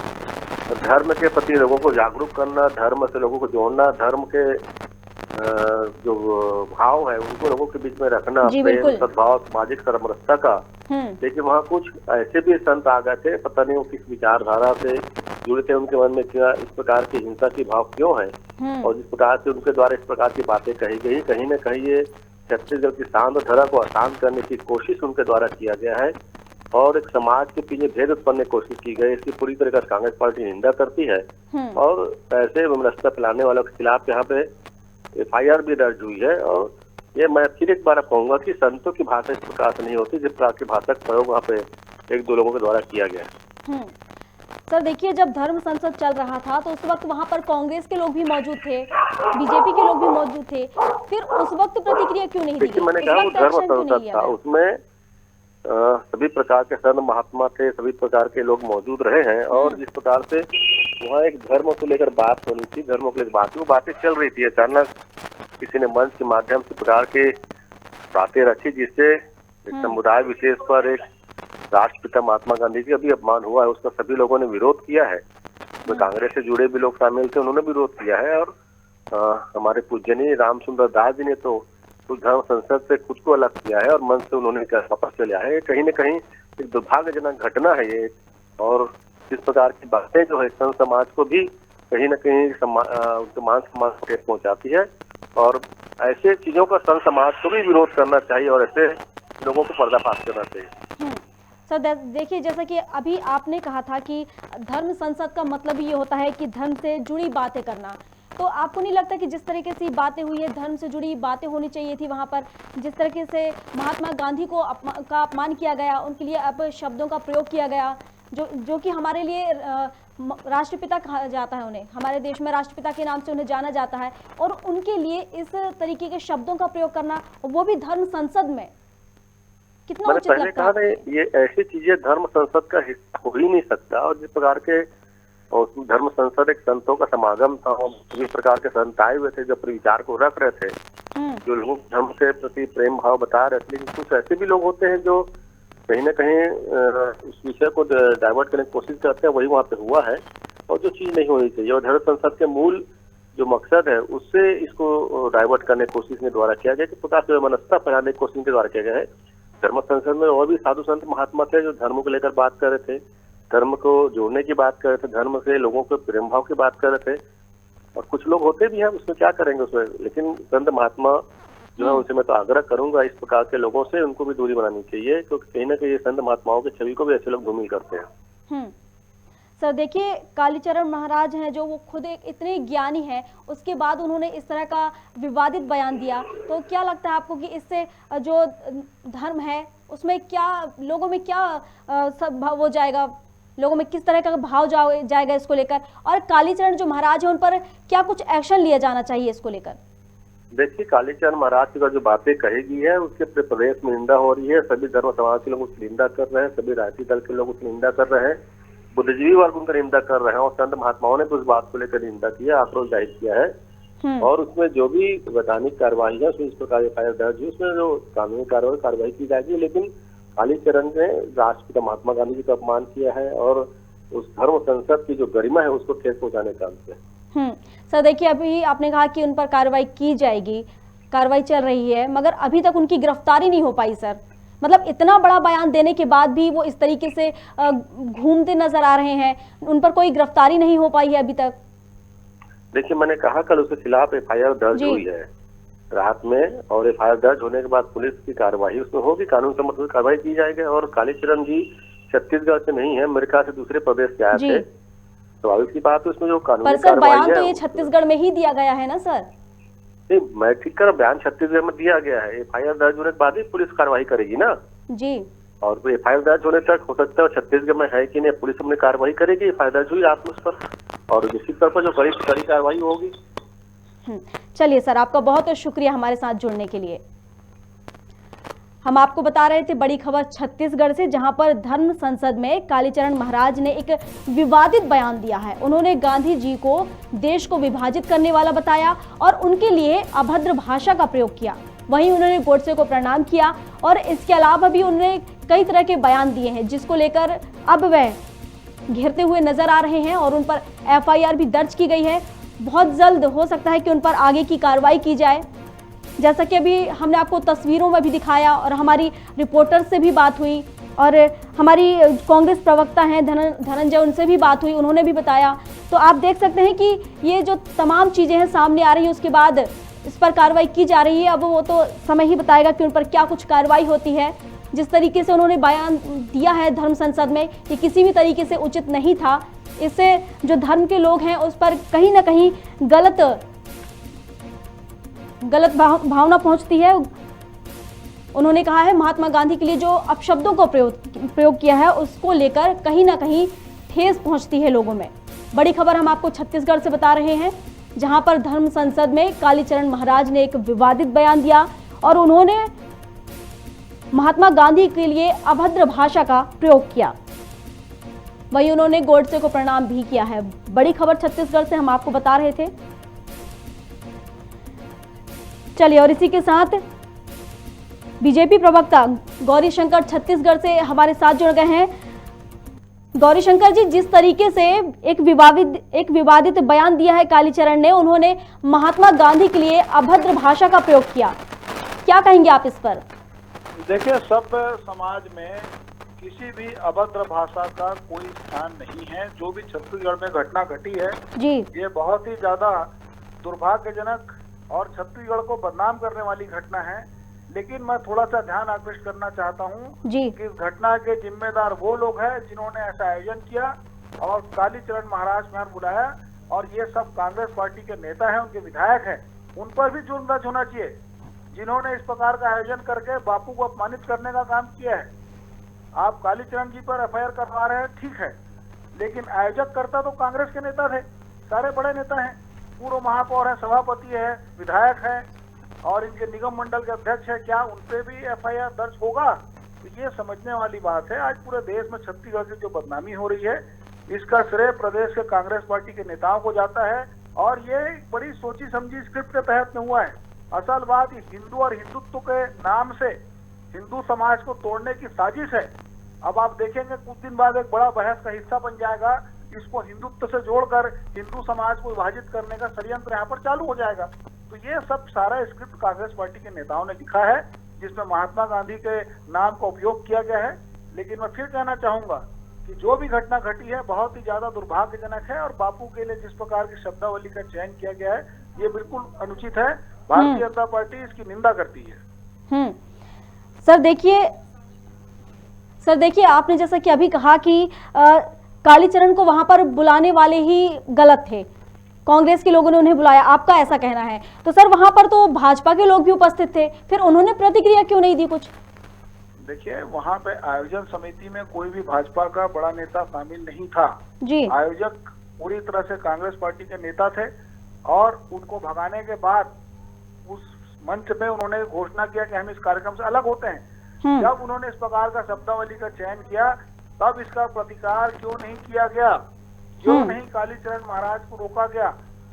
धर्म के प्रति लोगों को जागरूक करना, धर्म से लोगों को जोड़ना, धर्म के जो भाव है उनको लोगों के बीच में रखना, प्रेम, सद्भाव, सामाजिक समरसता का। लेकिन वहाँ कुछ ऐसे भी संत आ गए थे, पता नहीं वो किस विचारधारा से जुड़े थे, उनके मन में क्या इस प्रकार की हिंसा की भाव क्यों है, और जिस प्रकार से उनके द्वारा इस प्रकार की बातें कही गई, कहीं न कहीं ये छत्तीसगढ़ की शांत धारा को अशांत करने की कोशिश उनके द्वारा किया गया है और एक समाज के पीछे भेद उत्पन्न की कोशिश की गई। इसकी पूरी तरह से कांग्रेस पार्टी निंदा करती है और ऐसे विमनस्ता फैलाने वालों के खिलाफ यहाँ पे FIR भी दर्ज हुई है। और ये मैं फिर एक बार कहूंगा कि संतों की भाषा इस प्रकार से नहीं होती जिस प्रकार की भाषा का प्रयोग वहाँ पे एक दो लोगों के द्वारा किया गया। सर, देखिए, जब धर्म संसद चल रहा था तो उस वक्त वहाँ पर कांग्रेस के लोग भी मौजूद थे, बीजेपी के लोग भी मौजूद थे, फिर उस वक्त प्रतिक्रिया क्यों नहीं दी गई? मैंने कहा वो धर्म संसद था, उसमें सभी प्रकार के संत महात्मा थे, सभी प्रकार के लोग मौजूद रहे हैं और जिस प्रकार से वहाँ एक धर्म को लेकर बात होनी थी, धर्म को लेकर बात, वो बातें चल रही थी, अचानक किसी ने मंच के माध्यम से प्रकार के बातें रखी जिससे एक समुदाय विशेष पर एक राष्ट्रपिता महात्मा गांधी का भी अपमान हुआ है, उसका सभी लोगों ने विरोध किया है। तो कांग्रेस से जुड़े भी लोग शामिल थे, उन्होंने विरोध किया है। और हमारे पूजनीय रामसुंदर दास जी ने तो धर्म संसद से खुद को अलग किया है और मन से उन्होंने वापस चले आए। कहीं न कहीं एक दुर्भाग्यजनक घटना है ये, और इस प्रकार की बातें जो है संत समाज को भी कहीं न कहीं उनके मान सम्मान को ठेस पहुंचाती है। और ऐसे चीजों का संत समाज को भी विरोध करना चाहिए और ऐसे लोगों को पर्दाफाश करना चाहिए। सर देखिए, जैसा कि अभी आपने कहा था कि धर्म संसद का मतलब ये होता है कि धर्म से जुड़ी बातें करना, तो आपको नहीं लगता कि जिस तरीके से बातें हुई है धर्म से जुड़ी बातें होनी चाहिए थी वहाँ पर? जिस तरीके से महात्मा गांधी को का अपमान किया गया, उनके लिए अब शब्दों का प्रयोग किया गया जो कि हमारे लिए राष्ट्रपिता कहा जाता है, उन्हें हमारे देश में राष्ट्रपिता के नाम से उन्हें जाना जाता है, और उनके लिए इस तरीके के शब्दों का प्रयोग करना, वो भी धर्म संसद में, कितना मैंने उचित पहले लगता कहा है? ये ऐसी चीजें धर्म संसद का हिस्सा हो ही नहीं सकता। और जिस प्रकार के धर्म संसद एक संतों का समागम था और सभी प्रकार के संत आए हुए थे जो अपने विचार को रख रहे थे, जो लोग धर्म के प्रति प्रेम भाव बता रहे थे। लेकिन कुछ ऐसे भी लोग होते हैं जो कहीं न कहीं उस विषय को डाइवर्ट करने की कोशिश करते हैं, वही वहाँ पे हुआ है और जो चीज नहीं होनी चाहिए। और धर्म संसद के मूल जो मकसद है उससे इसको डाइवर्ट करने की कोशिश के द्वारा किया गया, कि प्रकाश मनस्ता फैलाने की कोशिश के द्वारा किया गया है। धर्म संसद में और भी साधु संत महात्मा थे जो धर्म को लेकर बात कर रहे थे, धर्म को जोड़ने की बात कर रहे थे, धर्म से लोगों के प्रेम भाव की बात कर रहे थे। और कुछ लोग होते भी हैं, उसमें क्या करेंगे उसमें, लेकिन संत महात्मा जो है उनसे मैं तो आग्रह करूंगा इस प्रकार के लोगों से उनको भी दूरी बनानी चाहिए, क्योंकि कहीं ना कहीं संत महात्माओं की छवि को भी ऐसे लोग धूमिल करते हैं। सर देखिए, कालीचरण महाराज हैं जो वो खुद एक इतने ज्ञानी हैं, उसके बाद उन्होंने इस तरह का विवादित बयान दिया, तो क्या लगता है आपको कि इससे जो धर्म है उसमें क्या, लोगों में क्या सब वो जाएगा, लोगों में किस तरह का भाव जाएगा इसको लेकर, और कालीचरण जो महाराज है उन पर क्या कुछ एक्शन लिया जाना चाहिए इसको लेकर? देखिए, कालीचरण महाराज की जो बातें कही है उसके प्रदेश में निंदा हो रही है, सभी धर्म समाज के लोग उसकी निंदा कर रहे हैं, सभी राजनीतिक दल के लोग उसकी निंदा कर रहे हैं, बुद्धिजीवी वर्ग उनका निंदा कर रहे हैं, और संत महात्माओं ने भी उस बात को लेकर निंदा किया, आक्रोश जाहिर किया है। और उसमें जो भी वैधानिक कार्रवाई है उसमें इस प्रकार एफआईआर दर्ज है, उसमें जो कानूनी कार्रवाई की जाएगी। लेकिन कालीचरण ने राष्ट्रपिता महात्मा गांधी जी का अपमान किया है और उस धर्म संसद की जो गरिमा है उसको ठेस पहुंचाने का काम किया। सर देखिए, अभी आपने कहा कि उन पर कार्रवाई की जाएगी, कार्रवाई चल रही है, मगर अभी तक उनकी गिरफ्तारी नहीं हो पाई सर। मतलब इतना बड़ा बयान देने के बाद भी वो इस तरीके से घूमते नजर आ रहे हैं, उन पर कोई गिरफ्तारी नहीं हो पाई है अभी तक। देखिए, मैंने कहा कल उसके खिलाफ एफआईआर दर्ज हुई है रात में, और एफआईआर दर्ज होने के बाद पुलिस की कार्रवाई उसमें होगी, कानून सम्मत कार्रवाई की जाएगी। और कालीचरण जी छत्तीसगढ़ से नहीं है, अमेरिका से दूसरे प्रदेश से आए थे, स्वाभाविक की बात है उसमें जो कानूनी कार्रवाई है। बयान तो ये छत्तीसगढ़ में ही दिया गया है ना सर? नहीं, मैं ठीक कर, बयान छत्तीसगढ़ में दिया गया है, एफआईआर दर्ज होने के बाद ही पुलिस कार्रवाई करेगी ना जी। और एफआईआर दर्ज होने तक हो सकता है छत्तीसगढ़ में है कि नहीं, पुलिस अपनी कार्रवाई करेगी, एफआईआर दर्ज हुई रात में उस पर, और निश्चित तौर पर जो कड़ी कार्रवाई होगी। चलिए सर, आपका बहुत बहुत शुक्रिया हमारे साथ जुड़ने के लिए। हम आपको बता रहे थे बड़ी खबर छत्तीसगढ़ से, जहां पर धर्म संसद में कालीचरण महाराज ने एक विवादित बयान दिया है। उन्होंने गांधी जी को देश को विभाजित करने वाला बताया और उनके लिए अभद्र भाषा का प्रयोग किया। वहीं उन्होंने गोडसे को प्रणाम किया और इसके अलावा भी उन्होंने कई तरह के बयान दिए हैं, जिसको लेकर अब वह घेरते हुए नजर आ रहे हैं और उन पर एफआईआर भी दर्ज की गई है। बहुत जल्द हो सकता है कि उन पर आगे की कार्रवाई की जाए, जैसा कि अभी हमने आपको तस्वीरों में भी दिखाया और हमारी रिपोर्टर से भी बात हुई और हमारी कांग्रेस प्रवक्ता हैं धनंजय, उनसे भी बात हुई, उन्होंने भी बताया। तो आप देख सकते हैं कि ये जो तमाम चीज़ें हैं सामने आ रही हैं, उसके बाद इस पर कार्रवाई की जा रही है। अब वो तो समय ही बताएगा कि उन पर क्या कुछ कार्रवाई होती है। जिस तरीके से उन्होंने बयान दिया है धर्म संसद में, ये किसी भी तरीके से उचित नहीं था। इससे जो धर्म के लोग हैं उस पर कहीं ना कहीं गलत भावना पहुंचती है। उन्होंने कहा है महात्मा गांधी के लिए जो अपशब्दों को प्रयोग किया है उसको लेकर कहीं ना कहीं ठेस पहुंचती है लोगों में। बड़ी खबर हम आपको छत्तीसगढ़ से बता रहे हैं, जहां पर धर्म संसद में कालीचरण महाराज ने एक विवादित बयान दिया और उन्होंने महात्मा गांधी के लिए अभद्र भाषा का प्रयोग किया। वहीं उन्होंने गोडसे को प्रणाम भी किया है। बड़ी खबर छत्तीसगढ़ से हम आपको बता रहे थे। चलिए, और इसी के साथ बीजेपी प्रवक्ता गौरी शंकर छत्तीसगढ़ से हमारे साथ जुड़ गए हैं। गौरी शंकर जी, जिस तरीके से एक विवादित बयान दिया है कालीचरण ने, उन्होंने महात्मा गांधी के लिए अभद्र भाषा का प्रयोग किया, क्या कहेंगे आप इस पर? देखिए, सभ्य समाज में किसी भी अभद्र भाषा का कोई स्थान नहीं है। जो भी छत्तीसगढ़ में घटना घटी है जी, ये बहुत ही ज्यादा दुर्भाग्यजनक और छत्तीसगढ़ को बदनाम करने वाली घटना है। लेकिन मैं थोड़ा सा ध्यान आकृष्ट करना चाहता हूँ जी, कि इस घटना के जिम्मेदार वो लोग हैं जिन्होंने ऐसा आयोजन किया और कालीचरण महाराज को यहाँ बुलाया, और ये सब कांग्रेस पार्टी के नेता हैं, उनके विधायक हैं। उन पर भी जुर्म दर्ज होना चाहिए जिन्होंने इस प्रकार का आयोजन करके बापू को अपमानित करने का काम किया है। आप कालीचरण जी पर एफआईआर करवा रहे हैं, ठीक है, लेकिन आयोजक करता तो कांग्रेस के नेता थे, सारे बड़े नेता हैं, पूर्व महापौर है, सभापति है, विधायक है और इनके निगम मंडल के अध्यक्ष है। क्या उन पे भी एफआईआर दर्ज होगा? तो ये समझने वाली बात है। आज पूरे देश में छत्तीसगढ़ की जो बदनामी हो रही है, इसका श्रेय प्रदेश के कांग्रेस पार्टी के नेताओं को जाता है, और ये बड़ी सोची समझी स्क्रिप्ट के तहत में हुआ है। असल बात हिंदू और हिंदुत्व के नाम से हिंदू समाज को तोड़ने की साजिश है। अब आप देखेंगे कुछ दिन बाद एक बड़ा बहस का हिस्सा बन जाएगा, इसको हिंदुत्व से जोड़कर हिंदू समाज को विभाजित करने का षड्यंत्र यहाँ पर चालू हो जाएगा। तो ये सब सारा स्क्रिप्ट कांग्रेस पार्टी के नेताओं ने लिखा है, जिसमें महात्मा गांधी के नाम का उपयोग किया गया है। लेकिन मैं फिर कहना चाहूंगा कि जो भी घटना घटी है बहुत ही ज्यादा दुर्भाग्यजनक है, और बापू के लिए जिस प्रकार की शब्दावली का चयन किया गया है ये बिल्कुल अनुचित है। भारतीय जनता पार्टी इसकी निंदा करती है। सर देखिए, आपने जैसा कि अभी कहा कि कालीचरण को वहां पर बुलाने वाले ही गलत थे, कांग्रेस के लोगों ने उन्हें बुलाया, आपका ऐसा कहना है। तो सर वहां पर तो भाजपा के लोग भी उपस्थित थे, फिर उन्होंने प्रतिक्रिया क्यों नहीं दी कुछ? देखिए, वहां पे आयोजन समिति में कोई भी भाजपा का बड़ा नेता शामिल नहीं था जी। आयोजक पूरी तरह से कांग्रेस पार्टी के नेता थे, और उनको भगाने के बाद उस मंच पे उन्होंने घोषणा किया कि हम इस कार्यक्रम से अलग होते हैं। जब उन्होंने इस प्रकार का शब्दावली का चयन किया, तब इसका प्रतिकार क्यों नहीं किया गया? क्यों नहीं कालीचरण महाराज को रोका गया?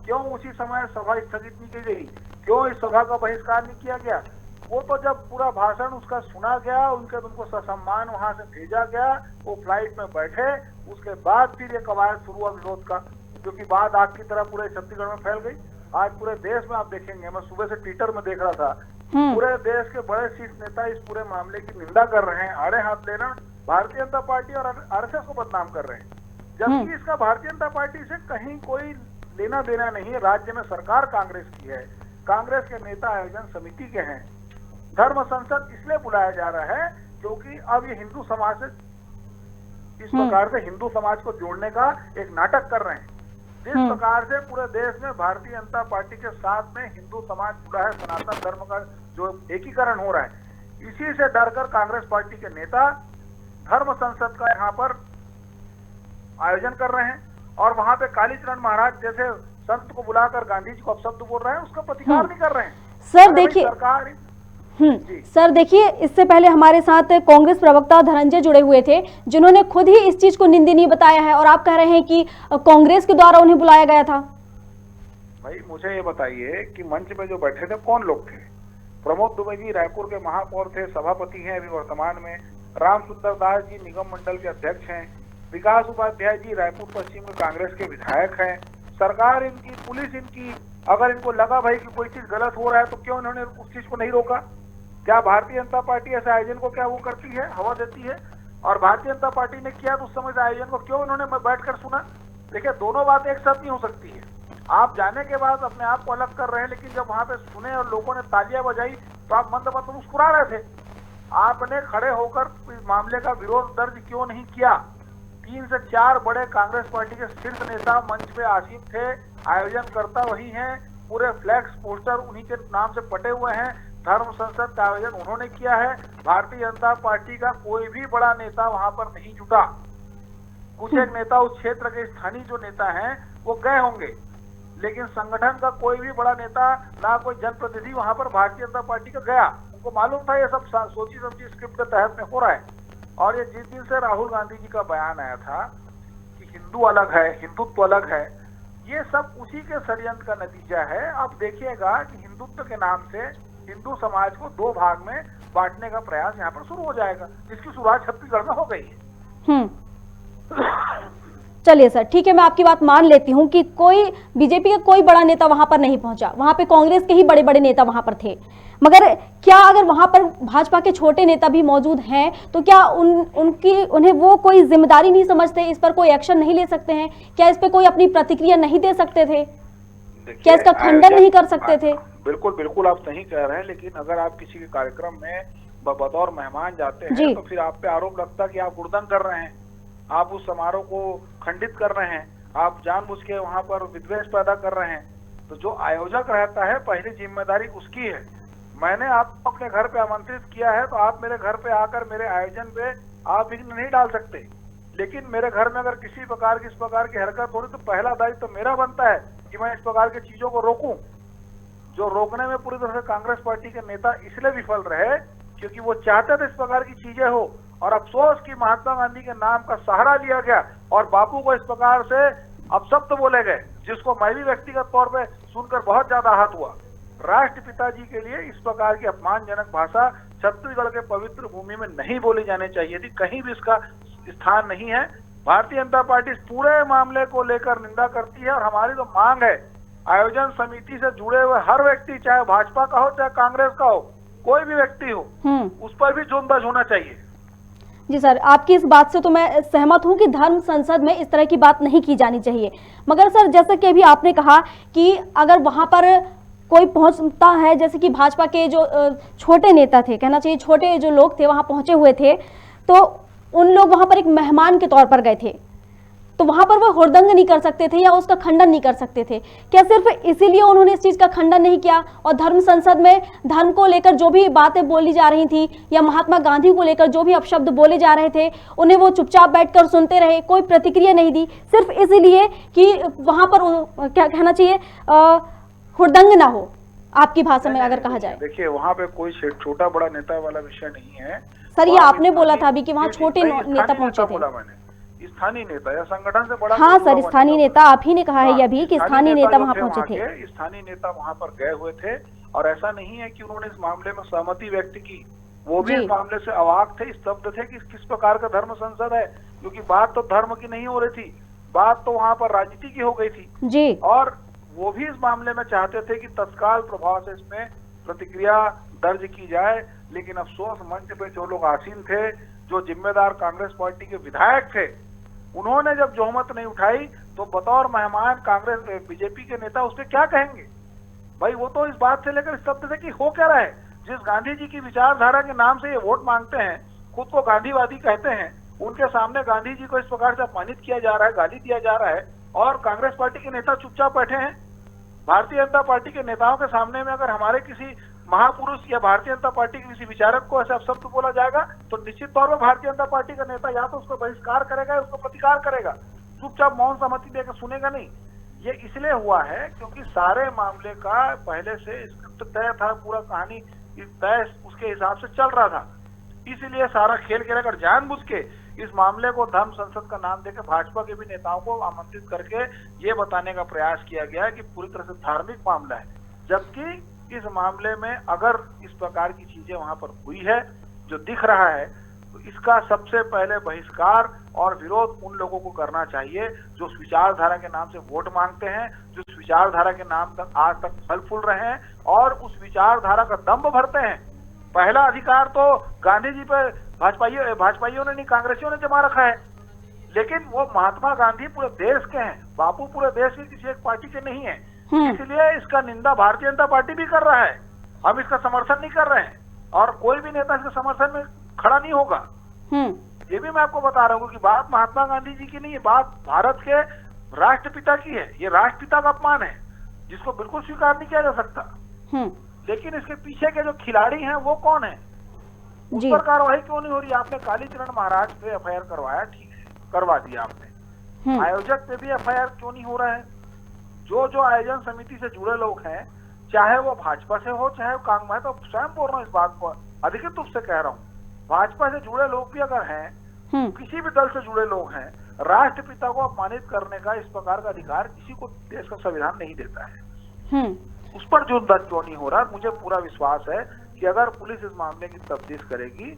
क्यों उसी समय सभा स्थगित नहीं की गई? क्यों इस सभा का बहिष्कार नहीं किया गया? वो तो जब पूरा भाषण उसका सुना गया, उनको ससम्मान वहां से भेजा गया, वो फ्लाइट में बैठे, उसके बाद फिर ये कवायद शुरू हुआ विरोध का, जो कि बात आग की तरह पूरे छत्तीसगढ़ में फैल गई। आज पूरे देश में आप देखेंगे, मैं सुबह से ट्विटर में देख रहा था, पूरे देश के बड़े शीर्ष नेता इस पूरे मामले की निंदा कर रहे हैं, आड़े हाथ लेना भारतीय जनता पार्टी और आरएसएस को बदनाम कर रहे हैं, जबकि इसका भारतीय जनता पार्टी से कहीं कोई लेना देना नहीं है। राज्य में सरकार कांग्रेस की है, कांग्रेस के नेता आयोजन समिति के हैं। धर्म संसद इसलिए बुलाया जा रहा है क्योंकि अब ये हिंदू समाज से इस प्रकार से हिंदू समाज को जोड़ने का एक नाटक कर रहे हैं। जिस प्रकार से पूरे देश में भारतीय जनता पार्टी के साथ में हिंदू समाज जुड़ा है, सनातन धर्म का जो एकीकरण हो रहा है, इसी से डरकर कांग्रेस पार्टी के नेता धर्म संसद का यहाँ पर आयोजन कर रहे हैं, और वहां पे कालीचरण महाराज जैसे संत को बुलाकर गांधी जी को अपशब्द बोल रहे हैं, उसका प्रतिकार नहीं कर रहे हैं। सर देखिए, सर देखिए, इससे पहले हमारे साथ कांग्रेस प्रवक्ता धनंजय जुड़े हुए थे, जिन्होंने खुद ही इस चीज को निंदनीय बताया है, और आप कह रहे हैं कि कांग्रेस के द्वारा उन्हें बुलाया गया था। भाई मुझे ये बताइए कि मंच में जो बैठे थे कौन लोग थे? प्रमोद दुबे जी रायपुर के महापौर थे, सभापति हैं अभी वर्तमान में। राम सुंदर दास जी निगम मंडल के अध्यक्ष हैं। विकास उपाध्याय जी रायपुर पश्चिम के कांग्रेस के विधायक हैं। सरकार इनकी, पुलिस इनकी, अगर इनको लगा भाई कि कोई चीज गलत हो रहा है तो क्यों इन्होंने उस चीज को नहीं रोका? क्या भारतीय जनता पार्टी ऐसे आयोजन को क्या वो करती है, हवा देती है? और भारतीय जनता पार्टी ने किया तो उस समय आयोजन को क्यों इन्होंने बैठकर सुना? देखिए, दोनों बात एक साथ नहीं हो सकती है। आप जाने के बाद अपने आप को अलग कर रहे हैं, लेकिन जब वहां पे सुने और लोगों ने तालियां बजाई तो आप मंद मत मुस्कुरा रहे थे। आपने खड़े होकर इस मामले का विरोध दर्ज क्यों नहीं किया? 3 से 4 बड़े कांग्रेस पार्टी के शीर्ष नेता मंच पे आसीन थे, आयोजन करता वही हैं, पूरे फ्लैक्स पोस्टर उन्हीं के नाम से पटे हुए हैं। धर्म संसद का आयोजन उन्होंने किया है। भारतीय जनता पार्टी का कोई भी बड़ा नेता वहां पर नहीं जुटा। कुछ एक नेता उस क्षेत्र के स्थानीय जो नेता हैं वो गए होंगे, लेकिन संगठन का कोई भी बड़ा नेता, ना कोई जनप्रतिनिधि वहां पर भारतीय जनता पार्टी का गया। उनको मालूम था ये सब सोची समझी स्क्रिप्ट के तहत में हो रहा है। और ये जिस दिन से राहुल गांधी जी का बयान आया था कि हिंदू अलग है, हिंदुत्व अलग है, ये सब उसी के षड्यंत्र का नतीजा है। आप देखिएगा कि हिंदुत्व के नाम से हिंदू समाज को दो भाग में बांटने का प्रयास यहाँ पर शुरू हो जाएगा, जिसकी शुरुआत छत्तीसगढ़ में हो गई है। चलिए सर, ठीक है, मैं आपकी बात मान लेती हूँ कि कोई बीजेपी का कोई बड़ा नेता वहां पर नहीं पहुंचा, वहां पे कांग्रेस के ही बड़े बड़े नेता वहां पर थे। मगर क्या अगर वहां पर भाजपा के छोटे नेता भी मौजूद हैं तो क्या उन्हें वो कोई जिम्मेदारी नहीं समझते, इस पर कोई एक्शन नहीं ले सकते हैं? क्या इस पर कोई अपनी प्रतिक्रिया नहीं दे सकते थे? क्या इसका खंडन नहीं कर सकते थे? बिल्कुल बिल्कुल आप सही कह रहे हैं, लेकिन अगर आप किसी के कार्यक्रम में बतौर मेहमान जाते हैं तो फिर आप पे आरोप लगता है कि आप हुड़दंग कर रहे हैं, आप उस समारोह को खंडित कर रहे हैं, आप जानबूझ के वहां पर विद्वेष पैदा कर रहे हैं। तो जो आयोजक रहता है पहली जिम्मेदारी उसकी है। मैंने आपको अपने घर पे आमंत्रित किया है तो आप मेरे घर पे आकर मेरे आयोजन पे आप विघ्न नहीं डाल सकते, लेकिन मेरे घर में अगर किसी प्रकार की इस प्रकार की हरकत हो रही तो पहला दायित्व तो मेरा बनता है कि मैं इस प्रकार की चीजों को रोकूं। जो रोकने में पूरी तरह से कांग्रेस पार्टी के नेता इसलिए विफल रहे क्योंकि वो चाहते थे इस प्रकार की चीजें हो, और अफसोस कि महात्मा गांधी के नाम का सहारा लिया गया और बापू को इस प्रकार से अपशब्द बोले गए, जिसको मैं भी व्यक्तिगत तौर पे सुनकर बहुत ज्यादा आहत हुआ। राष्ट्रपिता जी के लिए इस प्रकार की अपमानजनक भाषा छत्तीसगढ़ के पवित्र भूमि में नहीं बोली जानी चाहिए थी, कहीं भी इसका स्थान नहीं है। भारतीय जनता पार्टी इस पूरे मामले को लेकर निंदा करती है और हमारी तो मांग है आयोजन समिति से जुड़े हुए हर व्यक्ति, चाहे भाजपा का हो चाहे कांग्रेस का हो, कोई भी व्यक्ति हो, उस पर भी जुर्मदर्ज होना चाहिए। जी सर, आपकी इस बात से तो मैं सहमत हूं कि धर्म संसद में इस तरह की बात नहीं की जानी चाहिए। मगर सर, जैसा कि अभी आपने कहा कि अगर वहां पर कोई पहुंचता है, जैसे कि भाजपा के जो छोटे नेता थे, कहना चाहिए छोटे जो लोग थे वहां पहुंचे हुए थे, तो उन लोग वहां पर एक मेहमान के तौर पर गए थे, तो वहां पर वो हुड़दंग नहीं कर सकते थे या उसका खंडन नहीं कर सकते थे? क्या सिर्फ इसीलिए उन्होंने इस चीज का खंडन नहीं किया और धर्म संसद में धर्म को लेकर जो भी बातें बोली जा रही थी या महात्मा गांधी को लेकर जो भी अपशब्द बोले जा रहे थे उन्हें वो चुपचाप बैठकर सुनते रहे, कोई प्रतिक्रिया नहीं दी, सिर्फ इसीलिए कि वहां पर क्या कहना चाहिए हुड़दंग ना हो, आपकी भाषा में अगर कहा जाए? देखिए, वहाँ पे कोई छोटा बड़ा नेता वाला विषय नहीं है सर। ये आपने बोला था अभी कि वहाँ छोटे नेता पहुंचे थे। स्थानीय नेता या संगठन से बड़ा, हाँ सर, स्थानीय नेता आप ही ने कहा है ये अभी कि स्थानीय नेता वहाँ पहुंचे थे। स्थानीय नेता वहाँ पर गए हुए थे और ऐसा नहीं है कि उन्होंने इस मामले में सहमति व्यक्त की, वो भी इस मामले से अवाक थे, स्तब्ध थे कि किस प्रकार का धर्म संसद है, क्योंकि बात तो धर्म की नहीं हो रही थी, बात तो वहाँ पर राजनीति की हो गई थी जी। और वो भी इस मामले में चाहते थे कि तत्काल प्रभाव से इसमें प्रतिक्रिया दर्ज की जाए, लेकिन अफसोस मंच पे जो लोग आसीन थे, जो जिम्मेदार कांग्रेस पार्टी के विधायक थे, उन्होंने जब जोहमत नहीं उठाई तो बतौर मेहमान कांग्रेस बीजेपी के नेता उस पर क्या कहेंगे? भाई वो तो इस बात से लेकर स्तब्ध थे कि हो क्या रहा है। जिस गांधी जी की विचारधारा के नाम से ये वोट मांगते हैं, खुद को गांधीवादी कहते हैं, उनके सामने गांधी जी को इस प्रकार से अपमानित किया जा रहा है, गाली दिया जा रहा है और कांग्रेस पार्टी के नेता चुपचाप बैठे हैं। भारतीय जनता पार्टी के नेताओं के सामने में अगर हमारे किसी महापुरुष या भारतीय जनता पार्टी के किसी विचारक को ऐसे अपशब्द बोला जाएगा तो निश्चित तौर पर भारतीय जनता पार्टी का नेता या तो उसको बहिष्कार करेगा या उसको प्रतिकार करेगा, चुपचाप मौन सहमति देकर सुनेगा नहीं। ये इसलिए हुआ है क्योंकि सारे मामले का पहले से स्क्रिप्ट तय था, पूरा कहानी तय उसके हिसाब से चल रहा था, इसीलिए सारा खेल खेला कर जानबूझ के इस मामले को धर्म संसद का नाम देकर भाजपा के भी नेताओं को आमंत्रित करके ये बताने का प्रयास किया गया है कि पूरी तरह से धार्मिक मामला है, जबकि इस मामले में अगर इस प्रकार की चीजें वहां पर हुई है जो दिख रहा है तो इसका सबसे पहले बहिष्कार और विरोध उन लोगों को करना चाहिए जो उस विचारधारा के नाम से वोट मांगते हैं, जो उस विचारधारा के नाम तक आज तक फल फूल रहे हैं और उस विचारधारा का दम्भ भरते हैं। पहला अधिकार तो गांधी जी पर भाजपाइयों ने नहीं, कांग्रेसियों ने जमा रखा है, लेकिन वो महात्मा गांधी पूरे देश के हैं, बापू पूरे देश के किसी एक पार्टी के नहीं है, इसलिए इसका निंदा भारतीय जनता पार्टी भी कर रहा है। हम इसका समर्थन नहीं कर रहे हैं और कोई भी नेता इसके समर्थन में खड़ा नहीं होगा। ये भी मैं आपको बता रहा हूँ कि बात महात्मा गांधी जी की नहीं है, बात भारत के राष्ट्रपिता की है। ये राष्ट्रपिता का अपमान है जिसको बिल्कुल स्वीकार नहीं किया जा सकता। लेकिन इसके पीछे के जो खिलाड़ी हैं वो कौन है, उस पर कार्रवाई क्यों नहीं हो रही? आपने कालीचरण महाराज पे एफआईआर करवाया, ठीक है, करवा दिया आपने, आयोजक पे भी एफआईआर क्यों नहीं हो रहा है? जो आयोजन समिति से जुड़े लोग हैं, चाहे वो भाजपा से हो चाहे कांग्रेस, मैं तो स्वयं बोल रहा हूँ इस बात को, अधिकृत रूप से कह रहा हूँ, भाजपा से जुड़े लोग भी अगर हैं, किसी भी दल से जुड़े लोग हैं, राष्ट्रपिता को अपमानित करने का इस प्रकार का अधिकार किसी को देश का संविधान नहीं देता है। उस पर जो दर्ज क्यों नहीं हो रहा, मुझे पूरा विश्वास है कि अगर पुलिस इस मामले की तफ्तीश करेगी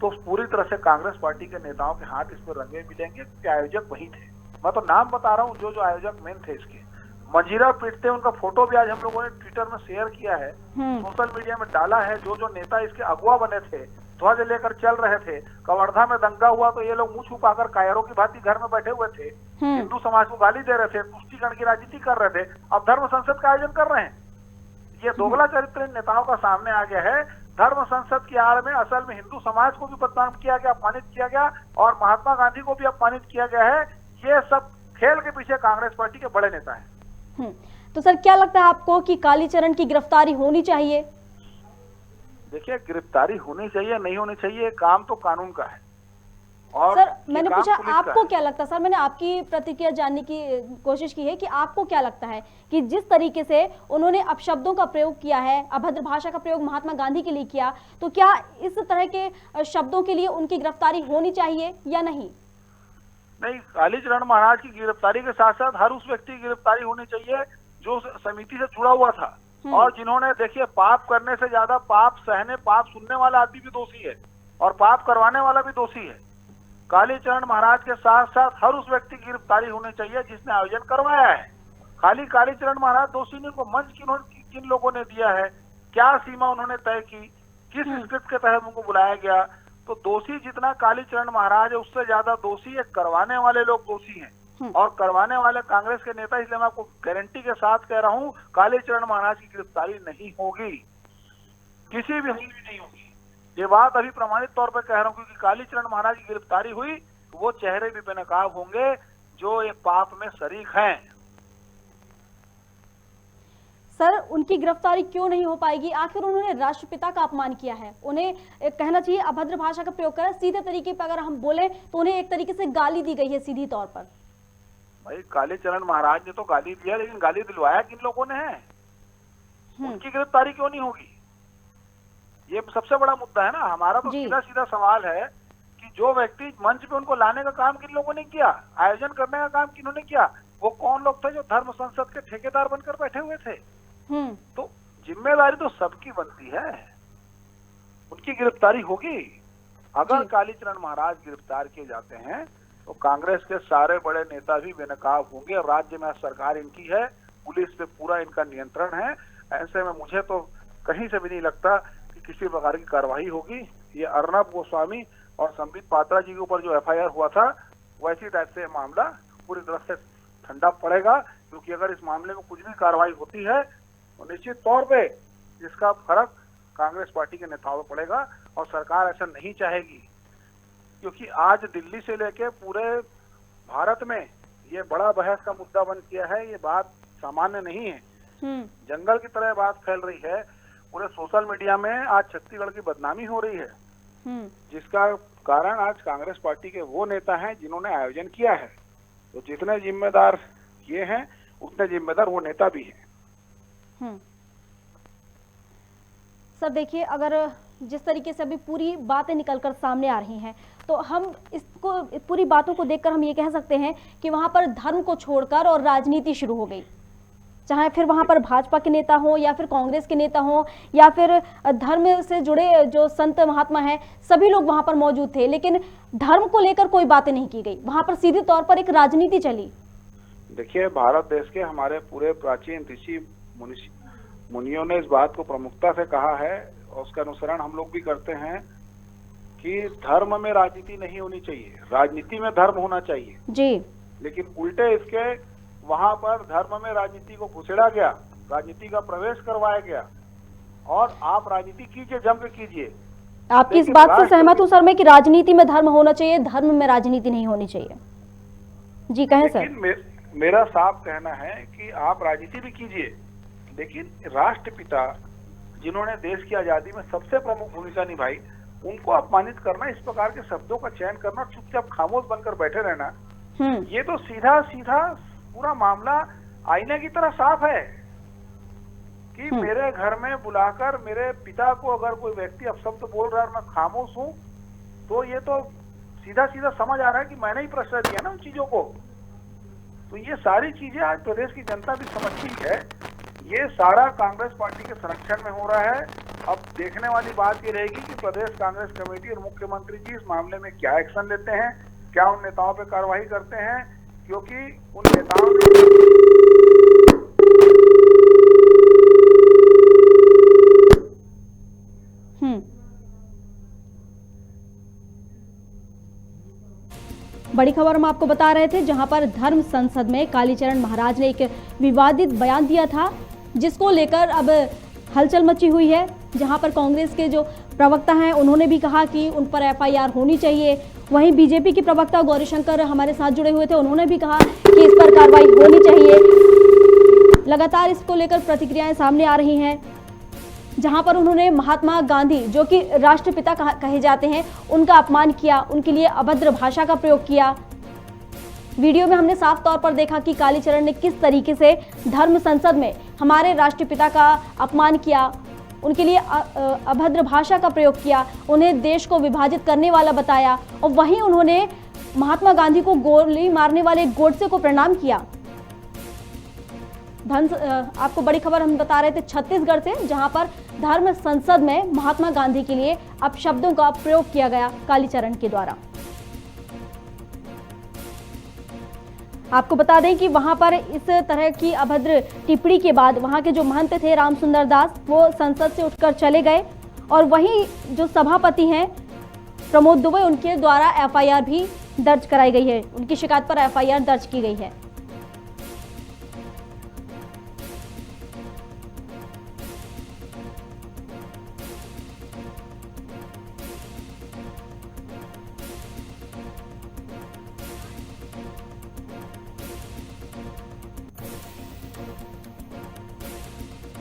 तो पूरी तरह से कांग्रेस पार्टी के नेताओं के हाथ इसमें रंगे मिलेंगे, क्योंकि आयोजक वही थे। मैं तो नाम बता रहा हूँ जो आयोजक मेन थे इसके। मंजीरा पीटते उनका फोटो भी आज हम लोगों ने ट्विटर में शेयर किया है, सोशल मीडिया में डाला है। जो नेता इसके अगुवा बने थे, ध्वज लेकर चल रहे थे, कवर्धा में दंगा हुआ तो ये लोग मुंह छुपाकर कायरों की भांति घर में बैठे हुए थे, हिंदू समाज को गाली दे रहे थे, तुष्टीकरण की राजनीति कर रहे थे, अब धर्म संसद का आयोजन कर रहे हैं। ये दोगला चरित्र इन नेताओं का सामने आ गया है। धर्म संसद की आड़ में असल में हिंदू समाज को भी बदनाम किया गया, अपमानित किया गया, और महात्मा गांधी को भी अपमानित किया गया है। ये सब खेल के पीछे कांग्रेस पार्टी के बड़े नेता हैं। तो सर क्या लगता है आपको कि कालीचरण की गिरफ्तारी होनी चाहिए? देखिए, गिरफ्तारी होनी चाहिए नहीं होनी चाहिए, काम तो कानून का है। और सर मैंने पूछा आपको क्या लगता है, सर मैंने आपकी प्रतिक्रिया जानने की कोशिश की है कि आपको क्या लगता है कि जिस तरीके से उन्होंने अपशब्दों का प्रयोग किया है, अभद्र भाषा का प्रयोग महात्मा गांधी के लिए किया, तो क्या इस तरह के शब्दों के लिए उनकी गिरफ्तारी होनी चाहिए या नहीं? नहीं, कालीचरण महाराज की गिरफ्तारी के साथ साथ हर उस व्यक्ति की गिरफ्तारी होनी चाहिए जो समिति से जुड़ा हुआ था, और जिन्होंने, देखिए, पाप करने से ज्यादा पाप सहने, पाप सुनने वाला आदमी भी दोषी है और पाप करवाने वाला भी दोषी है। कालीचरण महाराज के साथ साथ हर उस व्यक्ति की गिरफ्तारी होनी चाहिए जिसने आयोजन करवाया है। खाली कालीचरण महाराज दोषी नहीं, उनको मंच किन लोगों ने दिया है, क्या सीमा उन्होंने तय की, किस स्क्रिप्ट के तहत उनको बुलाया गया। तो दोषी जितना कालीचरण महाराज है, उससे ज्यादा दोषी है करवाने वाले लोग दोषी हैं, और करवाने वाले कांग्रेस के नेता। इसलिए मैं आपको गारंटी के साथ कह रहा हूँ, कालीचरण महाराज की गिरफ्तारी नहीं होगी, किसी भी हाल में नहीं होगी। ये बात अभी प्रमाणित तौर पर कह रहा हूँ, क्योंकि कालीचरण महाराज की गिरफ्तारी हुई तो वो चेहरे भी बेनकाब होंगे जो एक पाप में शरीक हैं। सर उनकी गिरफ्तारी क्यों नहीं हो पाएगी? आखिर उन्होंने राष्ट्रपिता का अपमान किया है, उन्हें कहना चाहिए अभद्र भाषा का प्रयोग करा। सीधे तरीके पर अगर हम बोले तो उन्हें एक तरीके से गाली दी गई है सीधी तौर पर। भाई, कालीचरण महाराज ने तो गाली दिया, लेकिन गाली दिलवाया किन लोगों ने है? उनकी गिरफ्तारी क्यों नहीं होगी? ये सबसे बड़ा मुद्दा है ना। हमारा तो सीधा सीधा सवाल है कि जो व्यक्ति मंच पे उनको लाने का काम किन लोगों ने किया, आयोजन करने का काम किन्होंने किया, वो कौन लोग थे जो धर्म संसद के ठेकेदार बनकर बैठे हुए थे? तो जिम्मेदारी तो सबकी बनती है, उनकी गिरफ्तारी होगी। अगर कालीचरण महाराज गिरफ्तार किए जाते हैं तो कांग्रेस के सारे बड़े नेता भी बेनकाब होंगे। राज्य में सरकार इनकी है, पुलिस पे पूरा इनका नियंत्रण है। ऐसे में मुझे तो कहीं से भी नहीं लगता कि किसी प्रकार की कार्रवाई होगी। ये अर्नब गोस्वामी और संबित पात्रा जी के ऊपर जो एफआईआर हुआ था, वैसी टाइप से मामला पूरी तरह से ठंडा पड़ेगा, क्योंकि अगर इस मामले में कुछ भी कार्रवाई होती है तो निश्चित तौर पे इसका फर्क कांग्रेस पार्टी के नेताओं पर पड़ेगा, और सरकार ऐसा नहीं चाहेगी। क्योंकि आज दिल्ली से लेके पूरे भारत में ये बड़ा बहस का मुद्दा बन किया है। ये बात सामान्य नहीं है, जंगल की तरह बात फैल रही है। पूरे सोशल मीडिया में आज छत्तीसगढ़ की बदनामी हो रही है, जिसका कारण आज कांग्रेस पार्टी के वो नेता हैं जिन्होंने आयोजन किया है। तो जितने जिम्मेदार ये हैं, उतने जिम्मेदार वो नेता भी हैं। सर देखिए, अगर जिस तरीके से अभी पूरी बातें निकलकर सामने आ रही हैं, तो हम इसको पूरी बातों को देखकर हम ये कह सकते हैं कि वहां पर धर्म को छोड़कर और राजनीति शुरू हो गई। चाहे फिर वहां पर भाजपा के नेता हो या फिर कांग्रेस के नेता हो या फिर धर्म से जुड़े जो संत महात्मा हैं, सभी लोग वहां पर मौजूद थे, लेकिन धर्म को लेकर कोई बातें नहीं की गई। वहां पर सीधे तौर पर एक राजनीति चली। देखिए, भारत देश के हमारे पूरे प्राचीन ऋषि मुनियों ने इस बात को प्रमुखता से कहा है, और उसका अनुसरण हम लोग भी करते हैं कि धर्म में राजनीति नहीं होनी चाहिए, राजनीति में धर्म होना चाहिए जी। लेकिन उल्टे इसके वहां पर धर्म में राजनीति को घुसेड़ा गया, राजनीति का प्रवेश करवाया गया। और आप राजनीति कीजिए, जम के कीजिए। आपकी इस बात से सहमत हूं सर मैं कि राजनीति में धर्म होना चाहिए, धर्म में राजनीति नहीं होनी चाहिए। जी कहें सर। मेरा साफ कहना है कि आप राजनीति भी कीजिए, लेकिन राष्ट्रपिता जिन्होंने देश की आजादी में सबसे प्रमुख भूमिका निभाई, उनको अपमानित करना, इस प्रकार के शब्दों का चयन करना, चुपचाप खामोश बनकर बैठे रहना, ये तो सीधा सीधा पूरा मामला आईने की तरह साफ है कि मेरे घर में बुलाकर मेरे पिता को अगर कोई व्यक्ति अपशब्द बोल रहा है और मैं खामोश हूं, तो ये तो सीधा सीधा समझ आ रहा है कि मैंने ही प्रश्रय दिया ना उन चीजों को। तो ये सारी चीजें आज प्रदेश की जनता भी समझती है। ये सारा कांग्रेस पार्टी के संरक्षण में हो रहा है। अब देखने वाली बात ये रहेगी कि प्रदेश कांग्रेस कमेटी और मुख्यमंत्री जी इस मामले में क्या एक्शन लेते हैं, क्या उन नेताओं पे कार्रवाई करते हैं, क्योंकि उन नेताओं बड़ी खबर हम आपको बता रहे थे, जहां पर धर्म संसद में कालीचरण महाराज ने एक विवादित बयान दिया था, जिसको लेकर अब हलचल मची हुई है। जहां पर कांग्रेस के जो प्रवक्ता हैं उन्होंने भी कहा कि उन पर एफआईआर होनी चाहिए। वहीं बीजेपी के प्रवक्ता गौरीशंकर हमारे साथ जुड़े हुए थे, उन्होंने भी कहा कि इस पर कार्रवाई होनी चाहिए। लगातार इसको लेकर प्रतिक्रियाएं सामने आ रही हैं, जहां पर उन्होंने महात्मा गांधी, जो कि राष्ट्रपिता कहे जाते हैं, उनका अपमान किया, उनके लिए अभद्र भाषा का प्रयोग किया। वीडियो में हमने साफ तौर पर देखा कि कालीचरण ने किस तरीके से धर्म संसद में हमारे राष्ट्रपिता का अपमान किया, उनके लिए अभद्र भाषा का प्रयोग किया, उन्हें देश को विभाजित करने वाला बताया, और वहीं उन्होंने महात्मा गांधी को गोली मारने वाले गोडसे को प्रणाम किया। आपको बड़ी खबर हम बता रहे थे छत्तीसगढ़ से, जहां पर धर्म संसद में महात्मा गांधी के लिए अपशब्दों का प्रयोग किया गया कालीचरण के द्वारा। आपको बता दें कि वहां पर इस तरह की अभद्र टिप्पणी के बाद वहां के जो महंत थे रामसुंदर दास, वो संसद से उठकर चले गए, और वहीं जो सभापति हैं प्रमोद दुबे, उनके द्वारा एफआईआर भी दर्ज कराई गई है, उनकी शिकायत पर एफआईआर दर्ज की गई है।